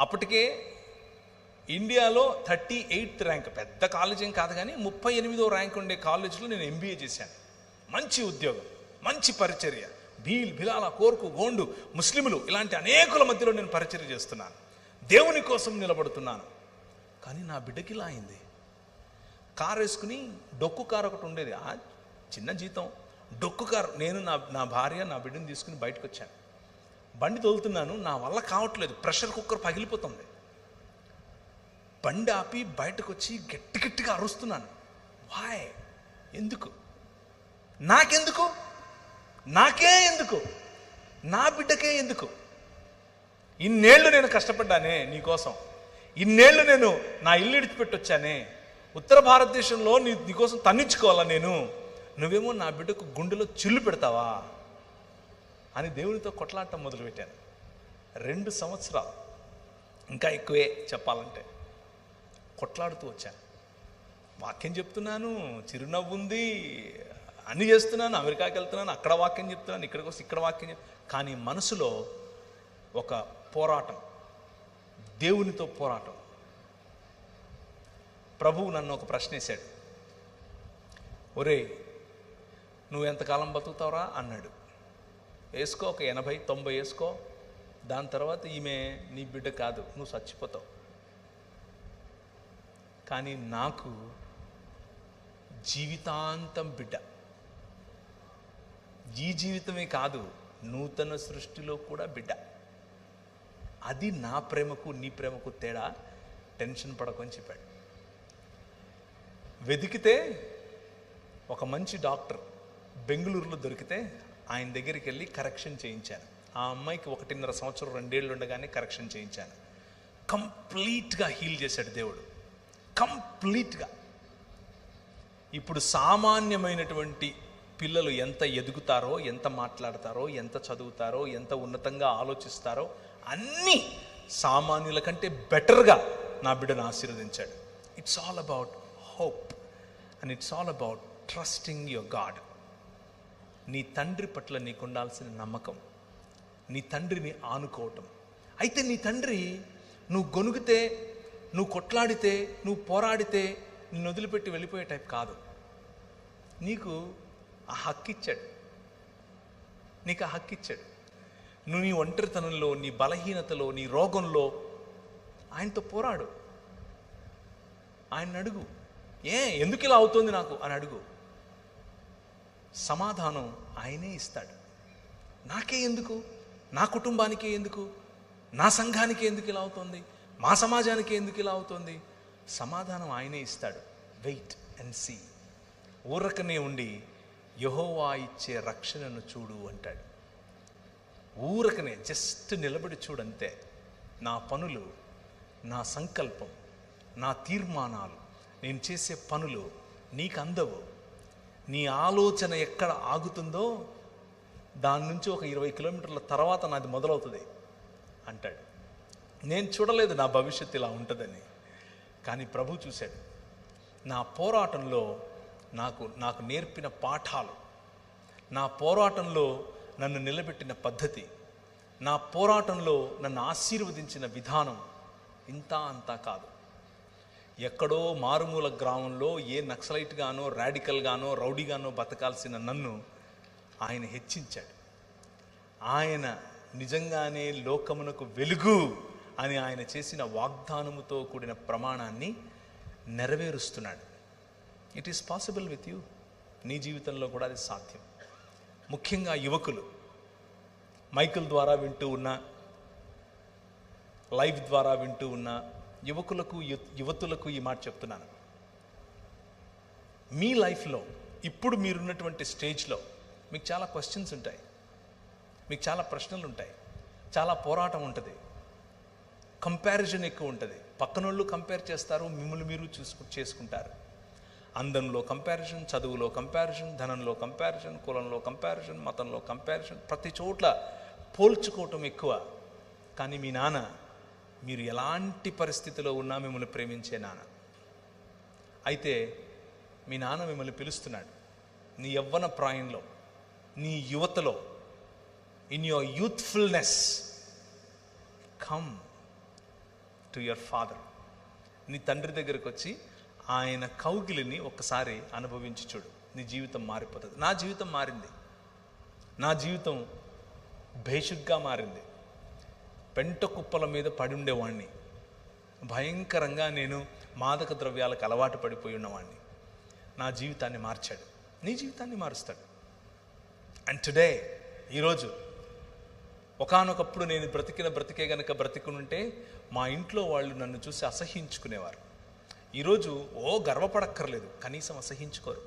అప్పటికే ఇండియాలో 38th ర్యాంక్, పెద్ద కాలేజ్ ఏం కాదు కానీ 38వ ర్యాంక్ ఉండే కాలేజీలో నేను MBA చేశాను. మంచి ఉద్యోగం, మంచి పరిచర్య, బిలాల, కోర్కు, గోండు, ముస్లింలు ఇలాంటి అనేకుల మధ్యలో నేను పరిచర్య చేస్తున్నాను, దేవుని కోసం నిలబడుతున్నాను. కానీ నా బిడ్డకి ఇలా అయింది. కారు వేసుకుని, డొక్కు కారు ఒకటి ఉండేది, చిన్న జీతం, డొక్కు కారు. నేను నా భార్య నా బిడ్డను తీసుకుని బయటకు వచ్చాను. బండి తోలుతున్నాను, నా వల్ల కావట్లేదు, ప్రెషర్ కుక్కర్ పగిలిపోతుంది. బండి ఆపి బయటకు వచ్చి గట్టి గట్టిగా అరుస్తున్నాను. వాయ్, ఎందుకు? నాకెందుకు? నాకే ఎందుకు? నా బిడ్డకే ఎందుకు? ఇన్నేళ్ళు నేను కష్టపడ్డానే నీకోసం, ఇన్నేళ్ళు నేను నా ఇల్లు విడిచిపెట్టొచ్చానే, ఉత్తర భారతదేశంలో నీకోసం తన్నించుకోవాలా నేను, నువ్వేమో నా బిడ్డకు గుండెలో చిల్లు పెడతావా అని దేవునితో కొట్లాడటం మొదలుపెట్టాను. 2 సంవత్సరాలు, ఇంకా ఎక్కువే చెప్పాలంటే, కొట్లాడుతూ వచ్చాను. వాక్యం చెప్తున్నాను, చిరునవ్వు ఉంది, అన్నీ చేస్తున్నాను, అమెరికాకి వెళ్తున్నాను, అక్కడ వాక్యం చెప్తున్నాను, ఇక్కడికి వస్తే ఇక్కడ వాక్యం కానీ మనసులో ఒక పోరాటం, దేవునితో పోరాటం. ప్రభువు నన్ను ఒక ప్రశ్న వేశాడు. ఒరే, నువ్వు ఎంతకాలం బతుకుతావురా అన్నాడు. వేసుకో, ఒక 80-90 వేసుకో, దాని తర్వాత ఈమె నీ బిడ్డ కాదు, నువ్వు చచ్చిపోతావు. కానీ నాకు జీవితాంతం బిడ్డ. ఈ జీవితమే కాదు, నూతన సృష్టిలో కూడా బిడ్డ. అది నా ప్రేమకు నీ ప్రేమకు తేడా, టెన్షన్ పడకు అని చెప్పాడు. వెతికితే ఒక మంచి డాక్టర్ బెంగళూరులో దొరికితే ఆయన దగ్గరికి వెళ్ళి కరెక్షన్ చేయించాను. ఆ అమ్మాయికి 1.5 సంవత్సరం 2 ఏళ్ళు ఉండగానే కరెక్షన్ చేయించాను. కంప్లీట్గా హీల్ చేశాడు దేవుడు, కంప్లీట్గా. ఇప్పుడు సామాన్యమైనటువంటి పిల్లలు ఎంత ఎదుగుతారో, ఎంత మాట్లాడతారో, ఎంత చదువుతారో, ఎంత ఉన్నతంగా ఆలోచిస్తారో, అన్నీ సామాన్యుల కంటే బెటర్గా నా బిడ్డను ఆశీర్వదించాడు. It's all about hope and it's all about trusting your God. నీ తండ్రి పట్ల నీకు ఉండాల్సిన నమ్మకం, నీ తండ్రిని ఆనుకోవటం. అయితే నీ తండ్రి నువ్వు గొనుగితే, నువ్వు కొట్లాడితే, నువ్వు పోరాడితే నిన్ను వదిలిపెట్టి వెళ్ళిపోయే టైప్ కాదు. నీకు ఆ హక్కు ఇచ్చాడు, నీకు ఆ హక్కు ఇచ్చాడు. నువ్వు నీ ఒంటరితనంలో, నీ బలహీనతలో, నీ రోగంలో ఆయనతో పోరాడు. ఆయన అడుగు, ఎందుకు ఇలా అవుతుంది నాకు అని అడుగు. సమాధానం ఆయనే ఇస్తాడు. నాకే ఎందుకు, నా కుటుంబానికే ఎందుకు, నా సంఘానికి ఎందుకు ఇలా అవుతుంది, మా సమాజానికి ఎందుకు ఇలా అవుతుంది, సమాధానం ఆయనే ఇస్తాడు. Wait and see. ఊరకనే ఉండి యెహోవా ఇచ్చే రక్షణను చూడు అంటాడు. ఊరకనే జస్ట్ నిలబడి చూడంతే. నా పనులు, నా సంకల్పం, నా తీర్మానాలు, నేను చేసే పనులు నీకు అందవు. నీ ఆలోచన ఎక్కడ ఆగుతుందో దాని నుంచి ఒక 20 కిలోమీటర్ల తర్వాత నాది మొదలవుతుంది అంటాడు. నేను చూడలేదు నా భవిష్యత్తు ఇలా ఉంటుందని, కానీ ప్రభు చూశాడు. నా పోరాటంలో నాకు నేర్పిన పాఠాలు, నా పోరాటంలో నన్ను నిలబెట్టిన పద్ధతి, నా పోరాటంలో నన్ను ఆశీర్వదించిన విధానం ఇంత అంతా కాదు. ఎక్కడో మారుమూల గ్రామంలో ఏ నక్సలైట్గానో, రాడికల్గానో, రౌడీగానో బతకాల్సిన నన్ను ఆయన హెచ్చించాడు. ఆయన నిజంగానే లోకమునకు వెలుగు అని ఆయన చేసిన వాగ్దానముతో కూడిన ప్రమాణాన్ని నెరవేరుస్తున్నాడు. It is possible with you. నీ జీవితంలో కూడా అది సాధ్యం. ముఖ్యంగా యువకులు, మైకుల ద్వారా వింటూ ఉన్న, లైవ్ ద్వారా వింటూ ఉన్న యువకులకు, యువతులకు ఈ మాట చెప్తున్నాను. మీ లైఫ్లో ఇప్పుడు మీరున్నటువంటి స్టేజ్లో మీకు చాలా క్వశ్చన్స్ ఉంటాయి, మీకు చాలా ప్రశ్నలు ఉంటాయి, చాలా పోరాటం ఉంటుంది. కంపారిజన్ ఎక్కువ ఉంటుంది. పక్కనోళ్ళు కంపేర్ చేస్తారు, మిమ్మల్ని మీరు చేసుకుంటారు. అందంలో కంపారిజన్, చదువులో కంపారిజన్, ధనంలో కంపారిజన్, కులంలో కంపారిజన్, మతంలో కంపారిజన్, ప్రతి చోట్ల పోల్చుకోవటం ఎక్కువ. కానీ మీ నాన్న మీరు ఎలాంటి పరిస్థితిలో ఉన్నా మిమ్మల్ని ప్రేమించే నాన్న. అయితే మీ నాన్న మిమ్మల్ని పిలుస్తున్నాడు. నీ యవ్వన ప్రాయంలో, నీ యువతలో, in your youthfulness, come to your father. నీ తండ్రి దగ్గరకు వచ్చి ఆయన కౌగిలిని ఒక్కసారి అనుభవించి చూడు. నీ జీవితం మారిపోతుంది. నా జీవితం మారింది. నా జీవితం భేషుగ్గా మారింది. పెంట కుప్పల మీద పడి ఉండేవాడిని. భయంకరంగా నేను మాదక ద్రవ్యాలకు అలవాటు పడిపోయి ఉన్నవాడిని. నా జీవితాన్ని మార్చాడు. నీ జీవితాన్ని మారుస్తాడు. అండ్ టుడే, ఈరోజు, ఒకానొకప్పుడు నేను బ్రతికే గనక బ్రతికునుంటే మా ఇంట్లో వాళ్ళు నన్ను చూసి అసహ్యించుకునేవారు. ఈరోజు గర్వపడక్కర్లేదు, కనీసం అసహ్యించుకోరు.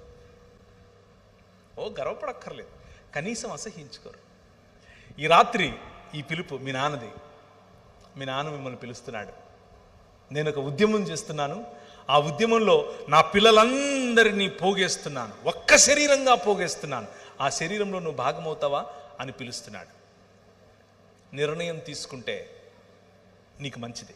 గర్వపడక్కర్లేదు, కనీసం అసహ్యించుకోరు. ఈ రాత్రి ఈ పిలుపు మీ నాన్నది. మీ నాన్న మిమ్మల్ని పిలుస్తున్నాడు. నేను ఒక ఉద్యమం చేస్తున్నాను. ఆ ఉద్యమంలో నా పిల్లలందరినీ పోగేస్తున్నాను, ఒక్క శరీరంగా పోగేస్తున్నాను. ఆ శరీరంలో నువ్వు భాగమవుతావా అని పిలుస్తున్నాడు. నిర్ణయం తీసుకుంటే నీకు మంచిది.